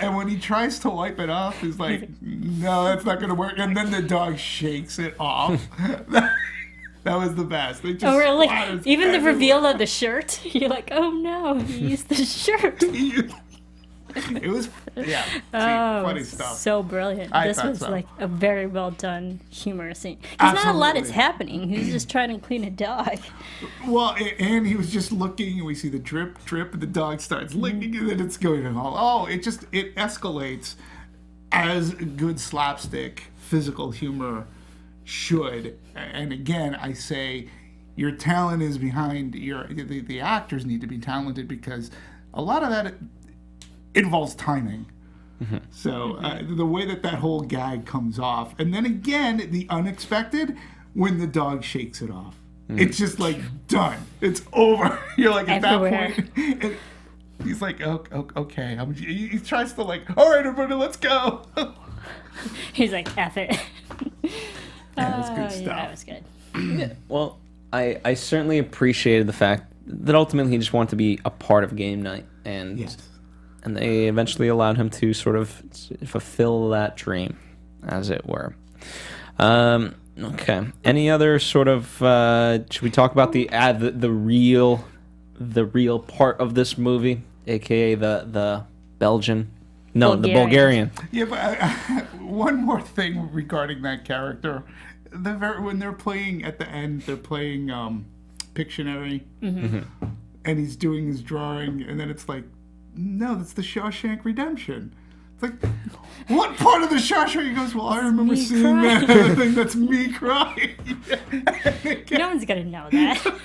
And when he tries to wipe it off, he's like, no, that's not going to work. And then the dog shakes it off. That was the best. It just Or like splatters even the everywhere. reveal of the shirt, you're like, oh no, he used the shirt. It was, funny stuff. So brilliant. I This thought was so. like a very well done humor scene. Because not a lot is Absolutely. happening. He's just trying to clean a dog. Well, and he was just looking, and we see the drip, and the dog starts licking, and then it's going on. It escalates as good slapstick physical humor should. And again, I say your talent is behind the actors need to be talented, because a lot of that involves timing. So the way that whole gag comes off, and then again the unexpected when the dog shakes it off. It's just like done. It's over. You're like at Everywhere. that point. And he's like, okay. He tries to like, all right, everybody, let's go. He's like, F it. That was good stuff. Yeah, that was good. Well, I certainly appreciated the fact that ultimately he just wanted to be a part of game night, and Yes. and they eventually allowed him to sort of fulfill that dream, as it were. Okay. Any other sort of? Should we talk about the real part of this movie, aka the Belgian? No, the Bulgarian. Yeah, but one more thing regarding that character. When they're playing at the end, they're playing Pictionary, and he's doing his drawing, and then it's like, no, that's the Shawshank Redemption. It's like, what part of the Shawshank? He goes, well, I remember me seeing crying. that thing. That's me crying. No one's gonna know that.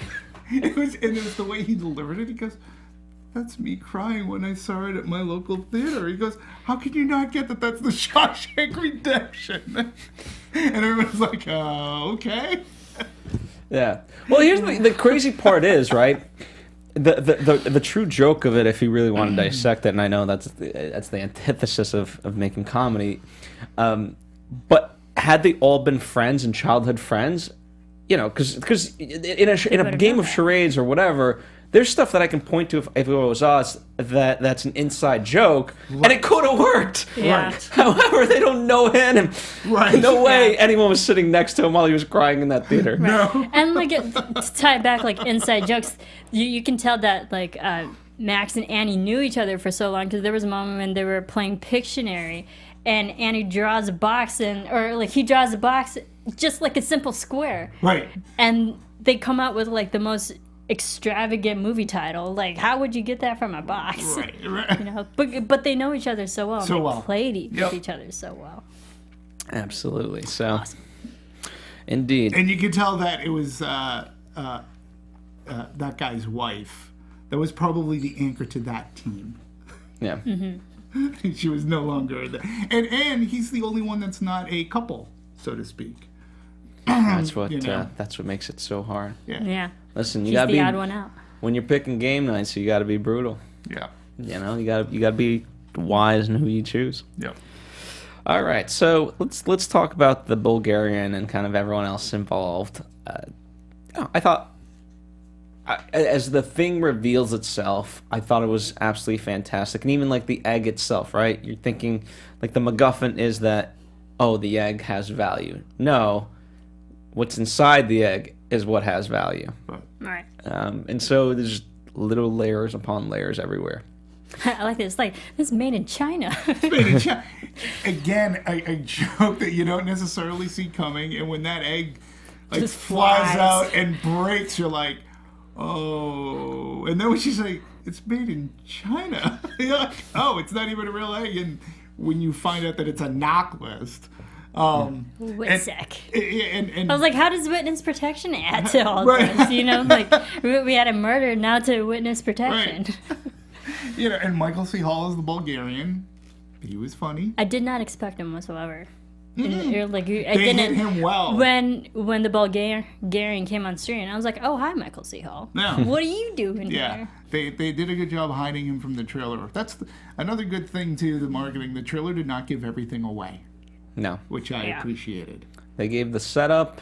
it was the way he delivered it. He goes, "That's me crying when I saw it at my local theater." He goes, "How can you not get that? That's the Shawshank Redemption." And everyone's like, "Okay." Yeah. Well, here's the crazy part is, right? The true joke of it, if you really want to dissect it, and I know that's the antithesis of making comedy, but had they all been friends and childhood friends, because in a game of charades or whatever, there's stuff that I can point to if it was us that's an inside joke, and it could have worked. Yeah. Right. However, they don't know him, and Right. no way anyone was sitting next to him while he was crying in that theater. No. And like to tie it back, like inside jokes, you can tell that like Max and Annie knew each other for so long, because there was a moment when they were playing Pictionary, and Annie draws a box, he draws a box just like a simple square, Right. and they come out with like the most extravagant movie title. Like, how would you get that from a box? Right. But they know each other so well. So and they well. played Yep. with each other so well. Absolutely. So, indeed. And you could tell that it was that guy's wife that was probably the anchor to that team. Yeah. She was no longer there. And he's the only one that's not a couple, so to speak. That's what You know. that's what makes it so hard. Yeah. Listen, you He's gotta the be odd one out. when you're picking game nights. You gotta be brutal. Yeah. You gotta be wise in who you choose. Yeah. All right, so let's talk about the Bulgarian and kind of everyone else involved. I thought, as the thing reveals itself, I thought it was absolutely fantastic, and even like the egg itself, right? You're thinking like the MacGuffin is that, oh, the egg has value. No, what's inside the egg is what has value. Right. And so there's little layers upon layers everywhere. I like this. Like, this is made in China. Again, a joke that you don't necessarily see coming, and when that egg Just flies flies. out and breaks, you're like, oh. And then when she's like, it's made in China, you're like, oh, it's not even a real egg. And when you find out that it's a knock list, Witsec. and I was like, how does witness protection add to all Right. this? Like, we had a murder, now to witness protection. Right. And Michael C. Hall is the Bulgarian. He was funny. I did not expect him whatsoever. They hit him well. When the Bulgarian came on screen, I was like, oh, hi, Michael C. Hall. Yeah. What are you doing Yeah, here? they did a good job hiding him from the trailer. That's another good thing too. The marketing, the trailer did not give everything away, No, which I Yeah. appreciated. they gave the setup,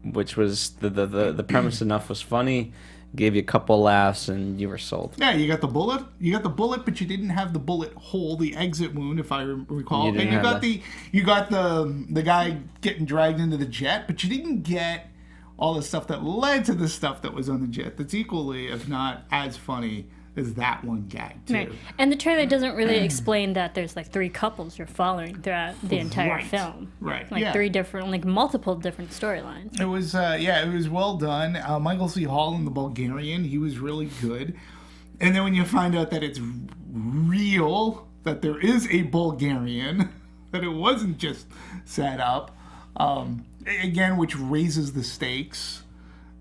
which was the premise enough was funny, gave you a couple laughs, and you were sold. Yeah, you got the bullet. But you didn't have the bullet hole, the exit wound, if I recall. You didn't And have you got the guy getting dragged into the jet, but you didn't get all the stuff that led to the stuff that was on the jet. That's equally, if not as funny as that one gag too. Right. And the trailer doesn't really explain that there's like 3 couples you're following throughout the entire Right. film. Right. Like yeah. 3 different, like multiple different storylines. It was, it was well done. Michael C. Hall in the Bulgarian, he was really good. And then when you find out that it's real, that there is a Bulgarian, that it wasn't just set up, again, which raises the stakes,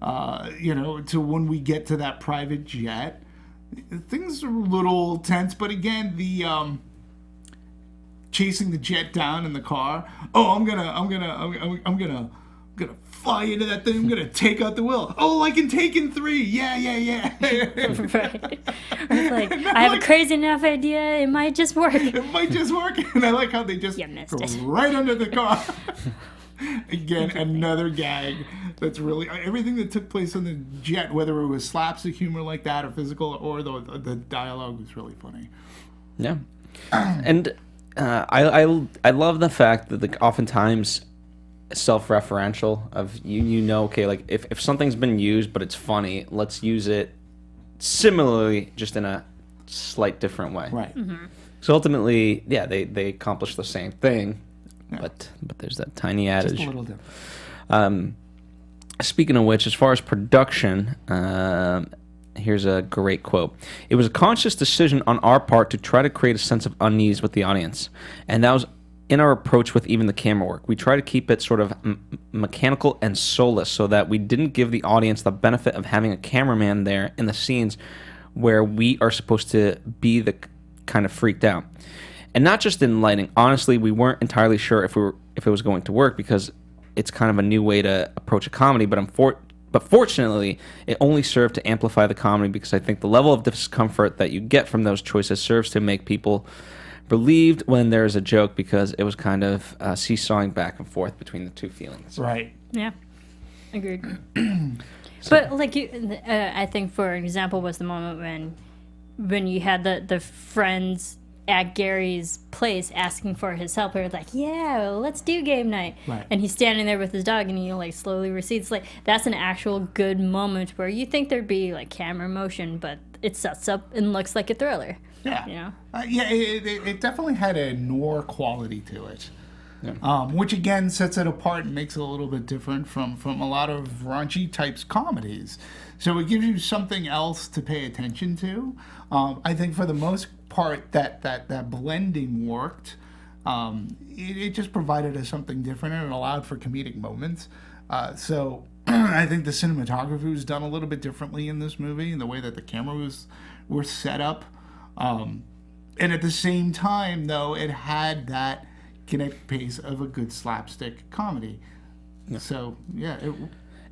to when we get to that private jet. Things are a little tense, but again, the chasing the jet down in the car. Oh, I'm gonna fly into that thing. I'm gonna take out the wheel. Oh, like in Taken 3. Yeah. Right. It's like, I have a crazy enough idea, it might just work. It might just work. And I like how they just You missed go it. right under the car. Again, another gag that's really everything that took place on the jet, whether it was slapstick humor like that or physical, or the dialogue was really funny. Yeah, and I love the fact that like oftentimes self-referential of okay, like if something's been used but it's funny, let's use it similarly, just in a slight different way. Right. So ultimately, yeah, they accomplish the same thing, but there's that tiny adage. Just a little different. Speaking of which, as far as production, here's a great quote. It was a conscious decision on our part to try to create a sense of unease with the audience, and that was in our approach with even the camera work. We try to keep it sort of mechanical and soulless so that we didn't give the audience the benefit of having a cameraman there in the scenes where we are supposed to be the kind of freaked out. And not just in lighting. Honestly, we weren't entirely sure if it was going to work because it's kind of a new way to approach a comedy, but fortunately, it only served to amplify the comedy because I think the level of discomfort that you get from those choices serves to make people relieved when there's a joke because it was kind of seesawing back and forth between the two feelings. Right. Yeah, agreed. But like I think for example was the moment when you had the friends at Gary's place asking for his help. They're like, yeah, let's do game night. Right. And he's standing there with his dog and he like slowly recedes. Like that's an actual good moment where you think there'd be like camera motion, but it sets up and looks like a thriller. Yeah. You know? It definitely had a noir quality to it. Yeah. Which again sets it apart and makes it a little bit different from a lot of raunchy types comedies. So it gives you something else to pay attention to. I think for the most part that blending worked. It just provided us something different and it allowed for comedic moments. So I think the cinematography was done a little bit differently in this movie, and the way that the camera were set up. And at the same time, though, it had that kinetic pace of a good slapstick comedy. Yeah. So yeah.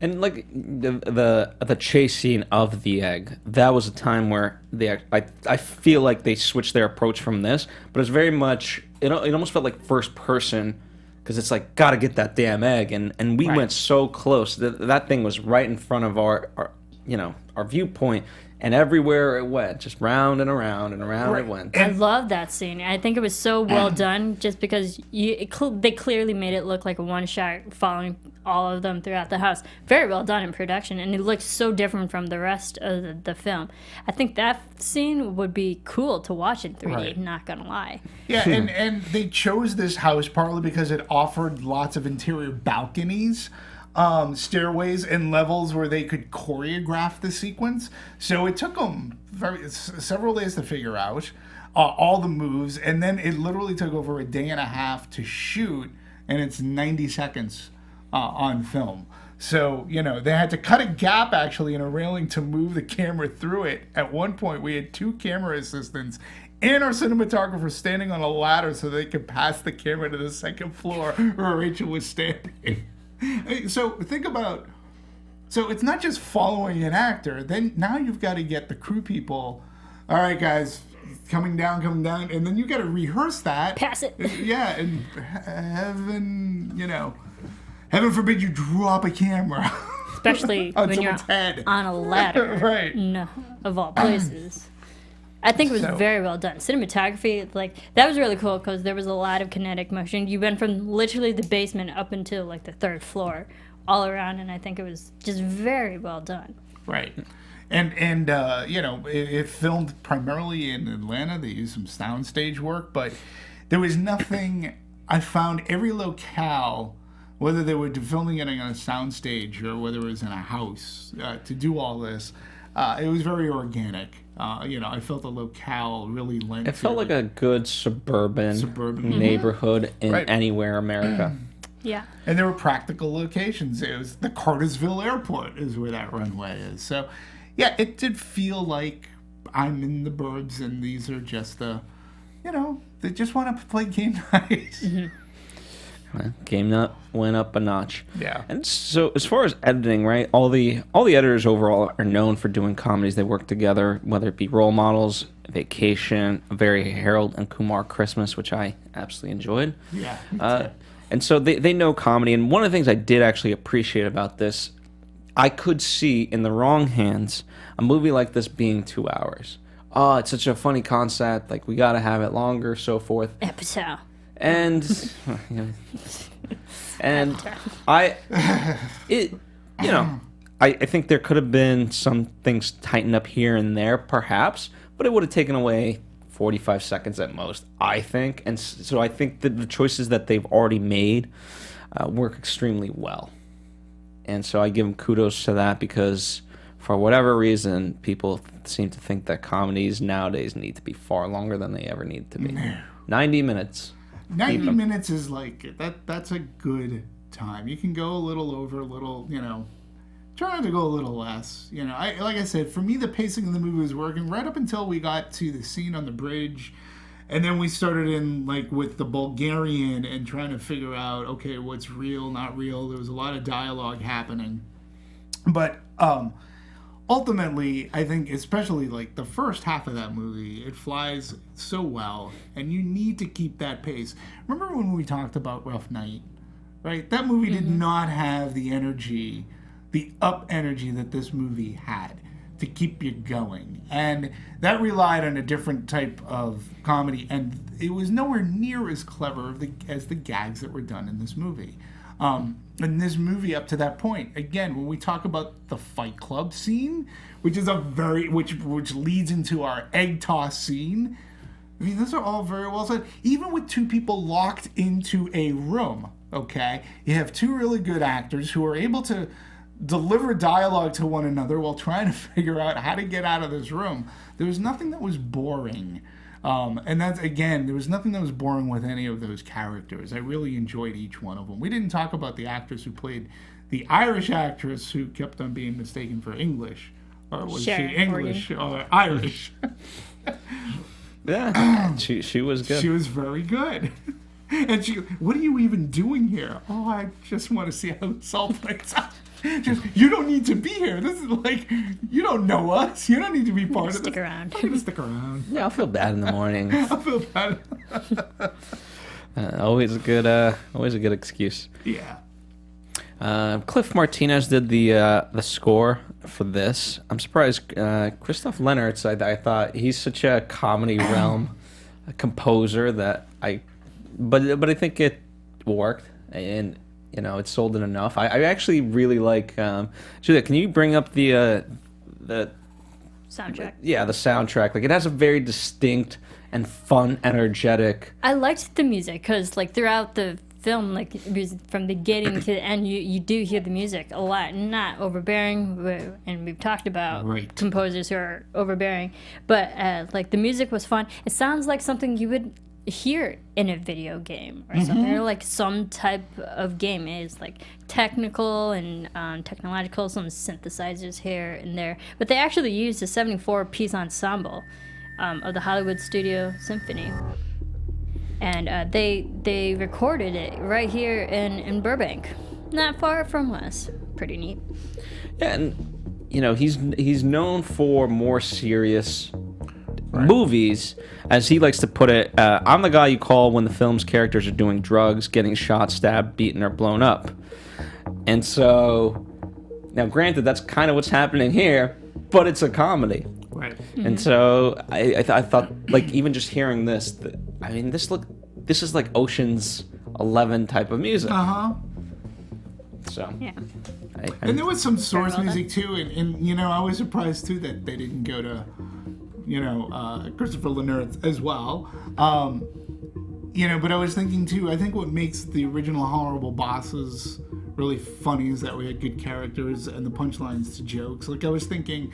And like the chase scene of the egg, that was a time where I feel like they switched their approach from this, but it's very much it almost felt like first person because it's like gotta get that damn egg, and we went so close that thing was right in front of our viewpoint. And everywhere it went, just round and around and around it went. I love that scene. I think it was so well done just because they clearly made it look like a one shot following all of them throughout the house. Very well done in production, and it looks so different from the rest of the film. I think that scene would be cool to watch in 3D, not gonna lie. Yeah, and they chose this house partly because it offered lots of interior balconies. Stairways and levels where they could choreograph the sequence. So it took them several days to figure out all the moves, and then it literally took over a day and a half to shoot, and it's 90 seconds on film. So, they had to cut a gap actually in a railing to move the camera through it. At one point, we had 2 camera assistants and our cinematographer standing on a ladder so they could pass the camera to the second floor where Rachel was standing. So think about, it's not just following an actor. Then now you've got to get the crew people. All right, guys, coming down, and then you got to rehearse that. Pass it. Yeah, and heaven forbid you drop a camera. Especially when you're on a ladder. Right. No, of all places. I think it was very well done. Cinematography, that was really cool because there was a lot of kinetic motion. You went from literally the basement up until, the 3rd floor all around, and I think it was just very well done. Right. And it filmed primarily in Atlanta. They used some soundstage work, but there was nothing. I found every locale, whether they were filming it on a soundstage or whether it was in a house, to do all this, it was very organic. I felt the locale really lent to it. It felt like a good suburban neighborhood in anywhere America. Yeah. And there were practical locations. It was the Cartersville Airport is where that runway is. So, yeah, it did feel like I'm in the burbs and these are just they just want to play game night. Mm-hmm. Game Nut went up a notch. Yeah. And so as far as editing, right, all the editors overall are known for doing comedies. They work together, whether it be Role Models, Vacation, A Very Harold and Kumar Christmas, which I absolutely enjoyed. Yeah. And so they know comedy. And one of the things I did actually appreciate about this, I could see in the wrong hands a movie like this being 2 hours. Oh, it's such a funny concept. We got to have it longer, so forth. Episode. And I think there could have been some things tightened up here and there, perhaps, but it would have taken away 45 seconds at most, I think. And so I think that the choices that they've already made work extremely well. And so I give them kudos to that because for whatever reason, people seem to think that comedies nowadays need to be far longer than they ever need to be. 90 minutes. 90 minutes is like that. That's a good time. You can go a little over, a little, try not to go a little less. Like I said, for me, the pacing of the movie was working right up until we got to the scene on the bridge. And then we started in, with the Bulgarian and trying to figure out, okay, what's real, not real. There was a lot of dialogue happening. But ultimately, I think, especially, the first half of that movie, it flies so well. And you need to keep that pace. Remember when we talked about Rough Night, right? That movie did not have the energy, the up energy that this movie had to keep you going. And that relied on a different type of comedy, and it was nowhere near as clever as the gags that were done in this movie. In this movie, up to that point, again, when we talk about the Fight Club scene, which is which leads into our egg toss scene, I mean, those are all very well said. Even with two people locked into a room, okay, you have two really good actors who are able to deliver dialogue to one another while trying to figure out how to get out of this room. There was nothing that was boring. And that's, again, there was nothing that was boring with any of those characters. I really enjoyed each one of them. We didn't talk about the actress who played the Irish actress who kept on being mistaken for English. Or was she English or Irish? Yeah, she was good. She was very good. And what are you even doing here? Oh, I just want to see how this all plays out. You don't need to be here. This is you don't know us. You don't need to be part of this. Stick around. I'm going to stick around. Yeah, I'll feel bad in the morning. I'll feel bad. Always a good excuse. Yeah. Cliff Martinez did the score for this. I'm surprised. Christoph Lennertz, I thought he's such a comedy realm composer that but I think it worked, and it sold it enough. I actually really like. Julia, can you bring up the Soundtrack. Yeah, the soundtrack. It has a very distinct and fun, energetic. I liked the music because throughout the film, from beginning to the end, you do hear the music a lot, not overbearing, and we've talked about composers who are overbearing, but the music was fun. It sounds like something you would hear in a video game or something, or some type of game. It is technical and technological, some synthesizers here and there, but they actually used a 74-piece ensemble of the Hollywood Studio Symphony, and they recorded it right here in Burbank, not far from us. Pretty neat. Yeah, and he's known for more serious movies, as he likes to put it. I'm the guy you call when the film's characters are doing drugs, getting shot, stabbed, beaten, or blown up. And so, now granted, that's kind of what's happening here, but it's a comedy. Right. And so I thought, even just hearing this, this is like Ocean's 11 type of music. So Yeah. And there was some source well music too, and I was surprised too that they didn't go to Christopher Lennertz as well. But I was thinking too, I think what makes the original Horrible Bosses really funny is that we had good characters and the punchlines to jokes. I was thinking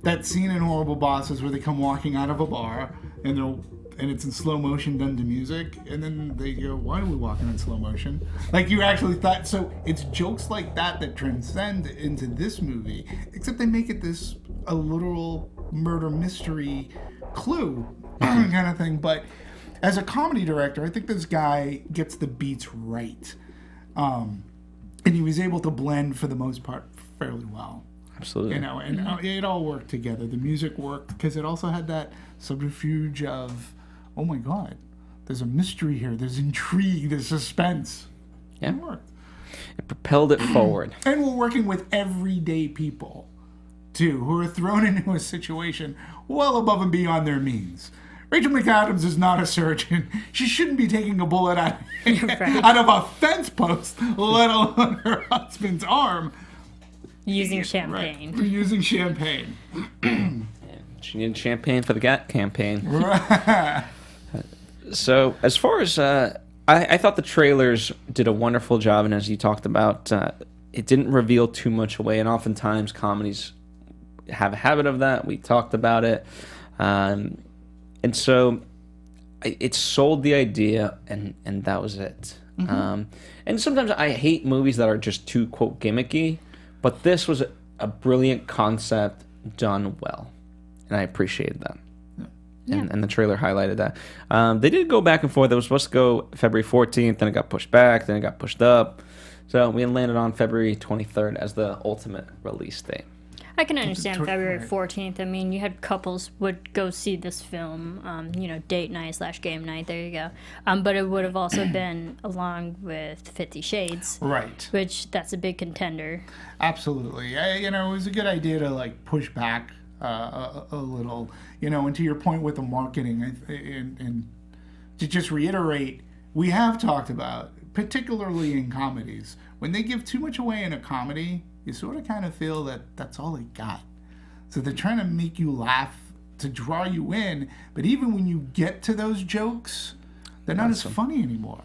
that scene in Horrible Bosses where they come walking out of a bar and it's in slow motion done to music, and then they go, why are we walking in slow motion? You actually thought, so it's jokes like that transcend into this movie, except they make it a literal murder mystery clue kind of thing. But as a comedy director, I think this guy gets the beats right. And he was able to blend, for the most part, fairly well. Absolutely. It all worked together. The music worked because it also had that subterfuge of, oh my God, there's a mystery here, there's intrigue, there's suspense. Yeah. It worked. It propelled it forward. And we're working with everyday people, too, who are thrown into a situation well above and beyond their means. Rachel McAdams is not a surgeon. She shouldn't be taking a bullet out of a fence post, let alone her husband's arm. Using champagne. Right. Using champagne. She needed champagne for the GAT campaign. Right. So, as far as... I thought the trailers did a wonderful job, and as you talked about, it didn't reveal too much away, and oftentimes comedies have a habit of that. We talked about it. And so it sold the idea, and that was it. And sometimes I hate movies that are just too, quote, gimmicky, but this was a brilliant concept done well, and I appreciated that. And the trailer highlighted that. They did go back and forth. It was supposed to go February 14th, then it got pushed back, then it got pushed up. So we landed on February 23rd as the ultimate release date. I can understand February 14th. I mean, you had couples would go see this film, date night / game night. There you go. But it would have also been along with 50 Shades. Right. Which, that's a big contender. Absolutely. It was a good idea to, like, push back a little, and to your point with the marketing, and to just reiterate, we have talked about, particularly in comedies, when they give too much away in a comedy, you sort of kind of feel that that's all they got. So they're trying to make you laugh to draw you in, but even when you get to those jokes, they're not as funny anymore.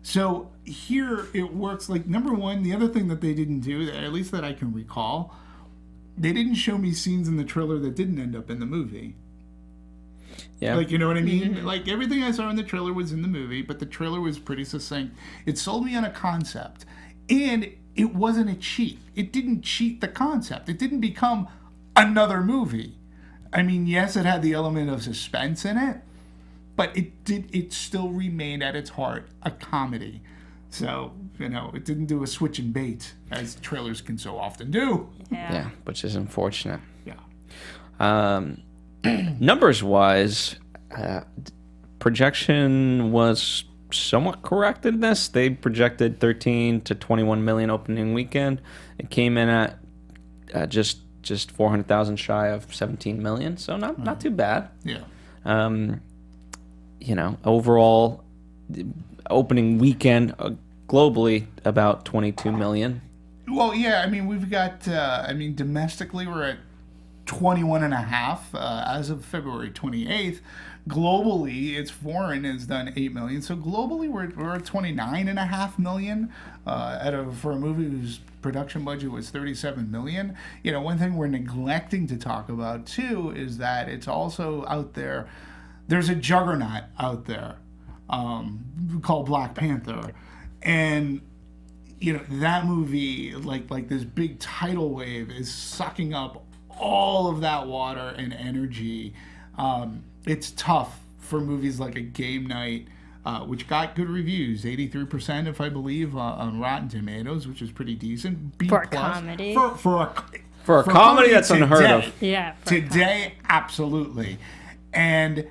So here it works. Like, number one, the other thing that they didn't do, at least that I can recall, they didn't show me scenes in the trailer that didn't end up in the movie. Yeah. Like, you know what I mean? Like, everything I saw in the trailer was in the movie, but the trailer was pretty succinct. It sold me on a concept. And it wasn't a cheat. It didn't cheat the concept. It didn't become another movie. I mean, yes, it had the element of suspense in it, but it still remained at its heart a comedy. So, it didn't do a switch and bait, as trailers can so often do. Yeah, which is unfortunate. Yeah. Numbers-wise, projection was somewhat correct in this. They projected 13 to 21 million opening weekend. It came in at just 400,000 shy of 17 million, so not too bad. Yeah. Overall opening weekend globally about 22 million. Well, yeah, I mean, we've got domestically we're at 21.5 as of February 28th. Globally, it's foreign has done 8 million. So globally, we're at 29.5 million for a movie whose production budget was 37 million. One thing we're neglecting to talk about too is that it's also out there. There's a juggernaut out there called Black Panther, and that movie, like this big tidal wave, is sucking up all of that water and energy. It's tough for movies like A Game Night, which got good reviews, 83%, if I believe, on Rotten Tomatoes, which is pretty decent. B For a plus. comedy. For a comedy, that's unheard of. Yeah. Today, absolutely. And,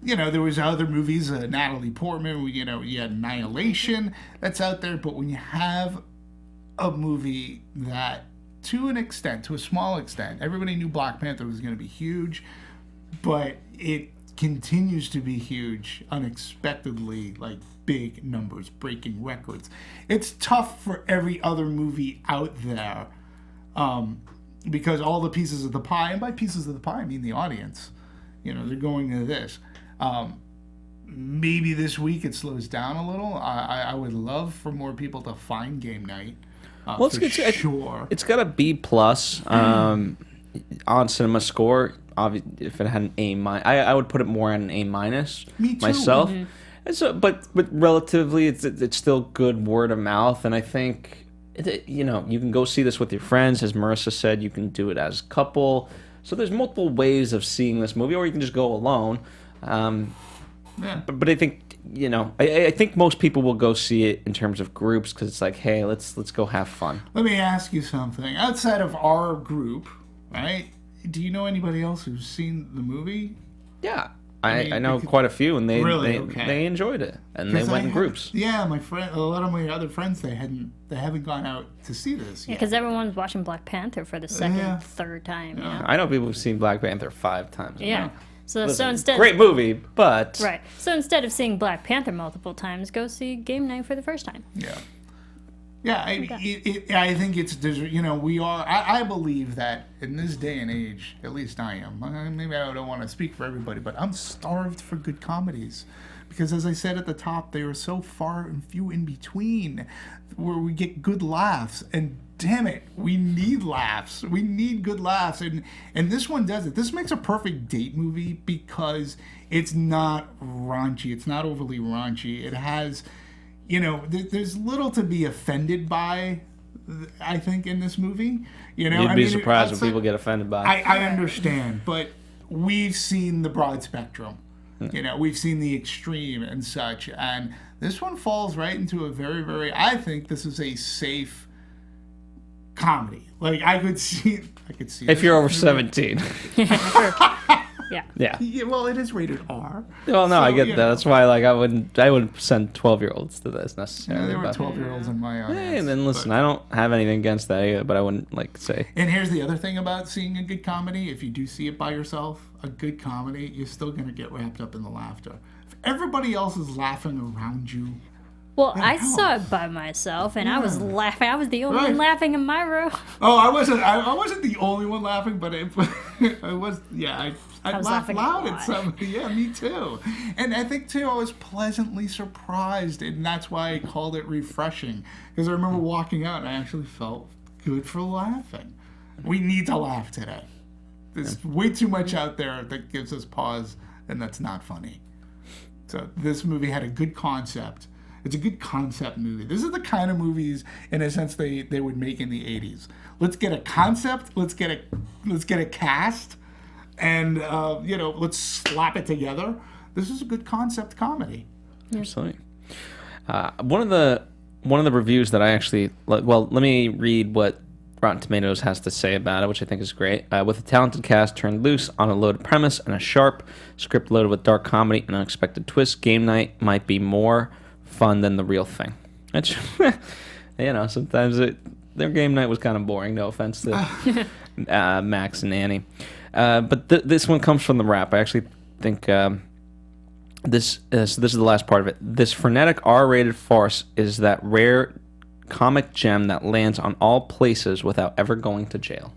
there was other movies, Natalie Portman, you had Annihilation that's out there. But when you have a movie that, to a small extent, everybody knew Black Panther was going to be huge, but it continues to be huge unexpectedly, like big numbers, breaking records. It's tough for every other movie out there because all the pieces of the pie, and by pieces of the pie I mean the audience, they're going to this. Maybe this week it slows down a little. I would love for more people to find Game Night. Well, sure. It's got a B plus on Cinema Score. If it had an A minus, I would put it more on an A minus. Me too. Myself. And so, but relatively, it's still good word of mouth, and I think you can go see this with your friends, as Marisa said. You can do it as a couple. So there's multiple ways of seeing this movie, or you can just go alone. But I think I think most people will go see it in terms of groups because it's like, hey, let's go have fun. Let me ask you something. Outside of our group, right? Do you know anybody else who's seen the movie? Yeah, I know quite a few, and they enjoyed it, and they went in groups. Yeah, my friend, a lot of my other friends, they haven't gone out to see this yet. Because everyone's watching Black Panther for the second, third time. Yeah. I know people who've seen Black Panther 5 times. Yeah. So Listen, instead, great movie, but right. So instead of seeing Black Panther multiple times, go see Game Night for the first time. Yeah. Yeah, I think it's, you know, we are, I believe that in this day and age, at least I am, maybe I don't want to speak for everybody, but I'm starved for good comedies. Because as I said at the top, they are so far and few in between where we get good laughs. And damn it, we need laughs. We need good laughs. And this one does it. This makes a perfect date movie because it's not raunchy. It's not overly raunchy. It has... You know, there's little to be offended by, I think, in this movie. You know, You'd be surprised when people get offended by it. I understand, but we've seen the broad spectrum. You know, we've seen the extreme and such, and this one falls right into a very, very. I think this is a safe comedy. Like I could see if you're over 17. Yeah. Yeah, well, it is rated R. Well, no, So, I get you that. know. That's why, like, I wouldn't send 12-year-olds to this necessarily. Yeah, there were but- 12-year-olds in my audience. Hey, and then listen, I don't have anything against that either, but I wouldn't like say. And here's the other thing about seeing a good comedy. If you do see it by yourself, a good comedy, you're still going to get wrapped up in the laughter. If everybody else is laughing around you, Well, I helps. saw it by myself, and I was laughing. I was the only one Right. laughing in my row. oh, I wasn't the only one laughing, but I was, yeah, I was laughed laughing a loud lot. at some. Yeah, me too. And I think, too, I was pleasantly surprised, and that's why I called it refreshing. Because I remember walking out, and I actually felt good for laughing. We need to laugh today. There's way too much out there that gives us pause, and that's not funny. So this movie had a good concept. It's a good concept movie. This is the kind of movies, in a sense, they would make in the 80s. Let's get a concept. Let's get a cast, and you know, let's slap it together. This is a good concept comedy. Absolutely. One of the reviews that I actually let me read what Rotten Tomatoes has to say about it, which I think is great. With a talented cast turned loose on a loaded premise and a sharp script loaded with dark comedy and unexpected twists, Game Night might be more fun than the real thing. Which, you know, sometimes their Game Night was kind of boring. No offense to Max and Annie, but this one comes from the rap. I actually think this is the last part of it. This frenetic R-rated farce is that rare comic gem that lands on all places without ever going to jail.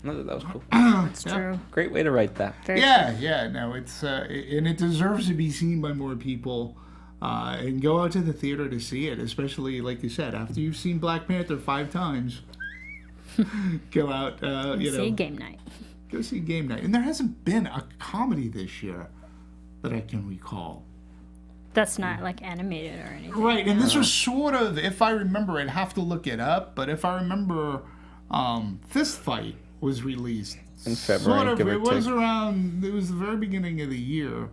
I thought that was cool. It's true. Great way to write that. Very Yeah, no, it's and it deserves to be seen by more people, and go out to the theater to see it. Especially, like you said, after you've seen Black Panther 5 times, go out, you know, See Game Night. go see Game Night. And there hasn't been a comedy this year that I can recall. That's not like animated or anything. Right, and this was sort of, if I remember, I'd have to look it up, but if I remember, Fist Fight was released In February, Sort of, give or it was take. around, it was the very beginning of the year,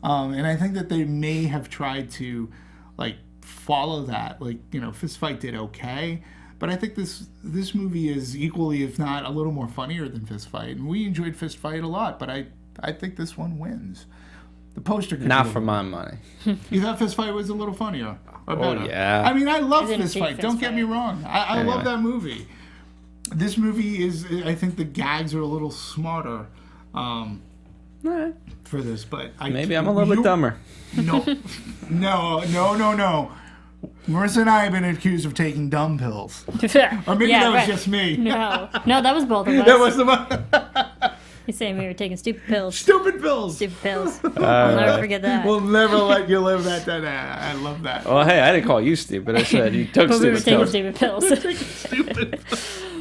and I think that they may have tried to, like, follow that. Like, you know, Fist Fight did okay, but I think this movie is equally, if not a little more funnier than Fist Fight, and we enjoyed Fist Fight a lot, but I think this one wins. The poster could Not be a for little- my money. You thought Fist Fight was a little funnier? Or better? yeah. I mean, I love I didn't Fist see Fight. Fist Don't get me Fight. wrong. I love Anyway. that movie. This movie is, I think the gags are a little smarter for this, but Maybe I'm a little bit dumber. No. Marisa and I have been accused of taking dumb pills. Or maybe that was just me. No, that was both of us. That was the He's saying we were taking stupid pills. stupid pills. Stupid pills. I'll never forget that. We'll never let you live that. I love that. Well, hey, I didn't call you stupid. I said you took But we were stupid taking pills. stupid pills. Stupid.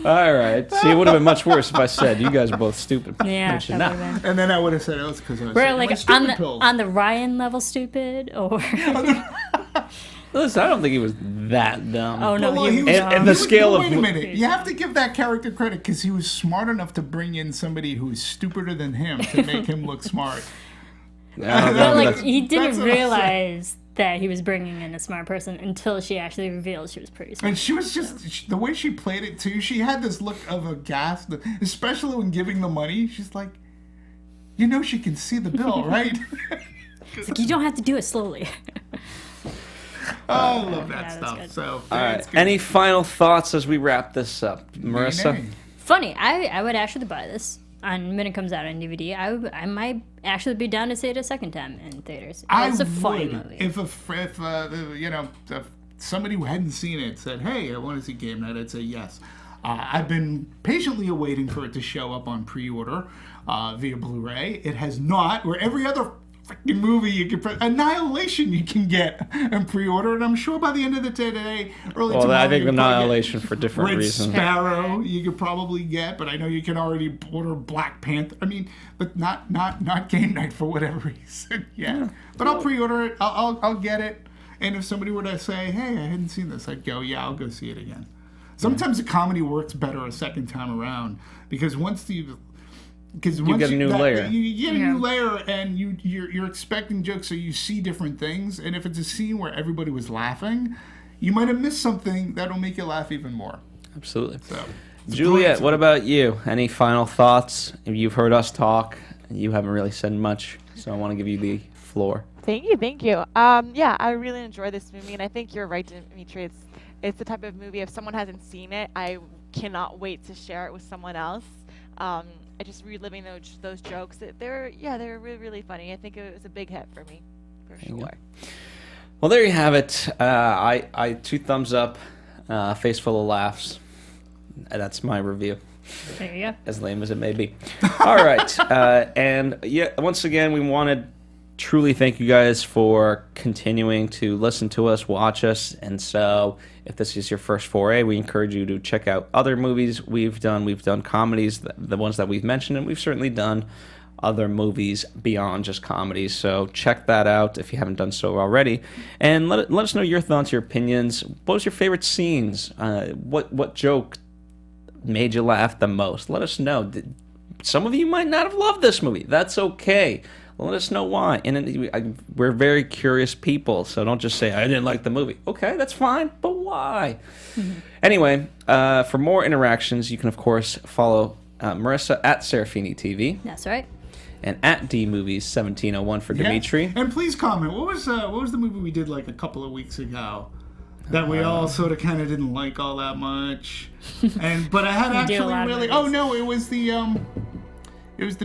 All right. See, it would have been much worse if I said you guys are both stupid. Yeah, Which you're that not. would have been. And then I would have said it was because I was We're taking my like stupid pills. on the Ryan level stupid, or Listen, I don't think he was that dumb. oh no, Well, you he was- And the scale Wait of a minute. You have to give that character credit because he was smart enough to bring in somebody who is stupider than him to make him look smart. Yeah, But like that's- he that's didn't what I'm realize that he was bringing in a smart person until she actually revealed she was pretty smart. And she was just, the way she played it too, she had this look of aghast, especially when giving the money. She's like, you know she can see the bill, right? It's like, you don't have to do it slowly. Oh, I love that Yeah, that's stuff. good. So, All right. it's good. Any final thoughts as we wrap this up, Marisa? Nay. Funny, I would actually buy this when it comes out on DVD. I might actually be down to see it a second time in theaters. It's a funny movie. If you know, somebody who hadn't seen it said, hey, I want to see Game Night, I'd say yes. I've been patiently awaiting for it to show up on pre-order via Blu-ray. It has not, where every other freaking movie you can, Annihilation you can get and pre-order, and I'm sure by the end of the day today, early tomorrow, I think Annihilation for different Red reasons. Sparrow you could probably get, but I know you can already order Black Panther. I mean, but not Game Night for whatever reason. Yeah, but I'll pre-order it. I'll get it. And if somebody were to say, hey, I hadn't seen this, I'd go, yeah, I'll go see it again. Sometimes a comedy works better a second time around because once you get a new layer. You get a new layer, and you're expecting jokes, so you see different things. And if it's a scene where everybody was laughing, you might have missed something that'll make you laugh even more. Absolutely. So, Juliet, what about you? Any final thoughts? You've heard us talk. You haven't really said much, so I want to give you the floor. Thank you. Yeah, I really enjoy this movie, and I think you're right, Demetri. It's the type of movie, if someone hasn't seen it, I cannot wait to share it with someone else. I just reliving those jokes. They're really, really funny. I think it was a big hit for me, for sure. Well, there you have it. I 2 thumbs up, face full of laughs. That's my review. There you go. As lame as it may be. All right. And once again, we wanted truly thank you guys for continuing to listen to us, watch us. And so if this is your first foray, we encourage you to check out other movies we've done. We've done comedies, the ones that we've mentioned, and we've certainly done other movies beyond just comedies. So check that out if you haven't done so already. And let us know your thoughts, your opinions. What was your favorite scenes? What joke made you laugh the most? Let us know. Some of you might not have loved this movie. That's okay. Let us know why. And we're very curious people, so don't just say, I didn't like the movie. Okay, that's fine, but why? Anyway, for more interactions, you can, of course, follow Marisa at Serafini TV. That's right. And at DMovies1701 for Demetri. And please comment. What was the movie we did like a couple of weeks ago that we all sort of kind of didn't like all that much? But I had actually really... Oh, no, it was the... It was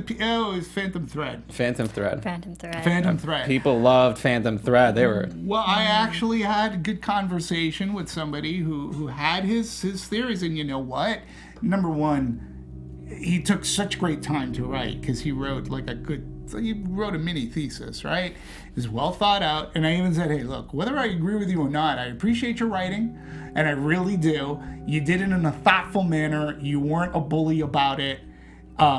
Phantom Thread. Phantom Thread. People loved Phantom Thread. They were... Well, I actually had a good conversation with somebody who had his theories, and you know what? Number one, he took such great time to write because he wrote he wrote a mini thesis, right? It's well thought out, and I even said, hey, look, whether I agree with you or not, I appreciate your writing, and I really do. You did it in a thoughtful manner. You weren't a bully about it.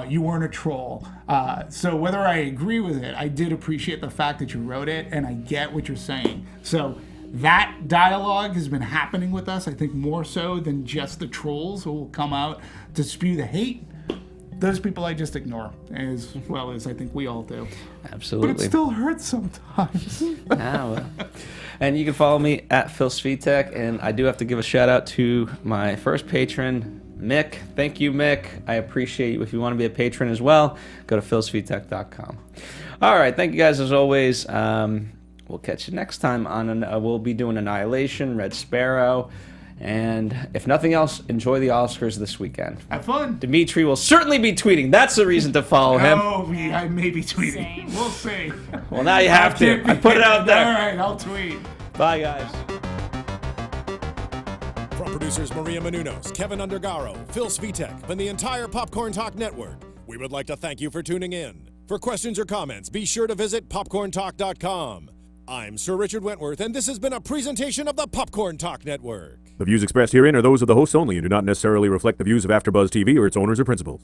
You weren't a troll. So whether I agree with it, I did appreciate the fact that you wrote it, and I get what you're saying. So that dialogue has been happening with us, I think more so than just the trolls who will come out to spew the hate. Those people I just ignore, as well as I think we all do. Absolutely. But it still hurts sometimes. And you can follow me at Phil Svitek, and I do have to give a shout out to my first patron, Mick. Thank you, Mick. I appreciate you. If you want to be a patron as well, go to philsvitek.com. All right. Thank you guys as always. We'll catch you next time we'll be doing Annihilation, Red Sparrow, and if nothing else, enjoy the Oscars this weekend. Have fun. Demetri will certainly be tweeting. That's the reason to follow him. Oh, I may be tweeting. Same. We'll see. Well, now you have to. I put it out there. All right, I'll tweet. Bye, guys. From producers Maria Menounos, Kevin Undergaro, Phil Svitek, and the entire Popcorn Talk Network, we would like to thank you for tuning in. For questions or comments, be sure to visit popcorntalk.com. I'm Sir Richard Wentworth, and this has been a presentation of the Popcorn Talk Network. The views expressed herein are those of the hosts only and do not necessarily reflect the views of AfterBuzz TV or its owners or principals.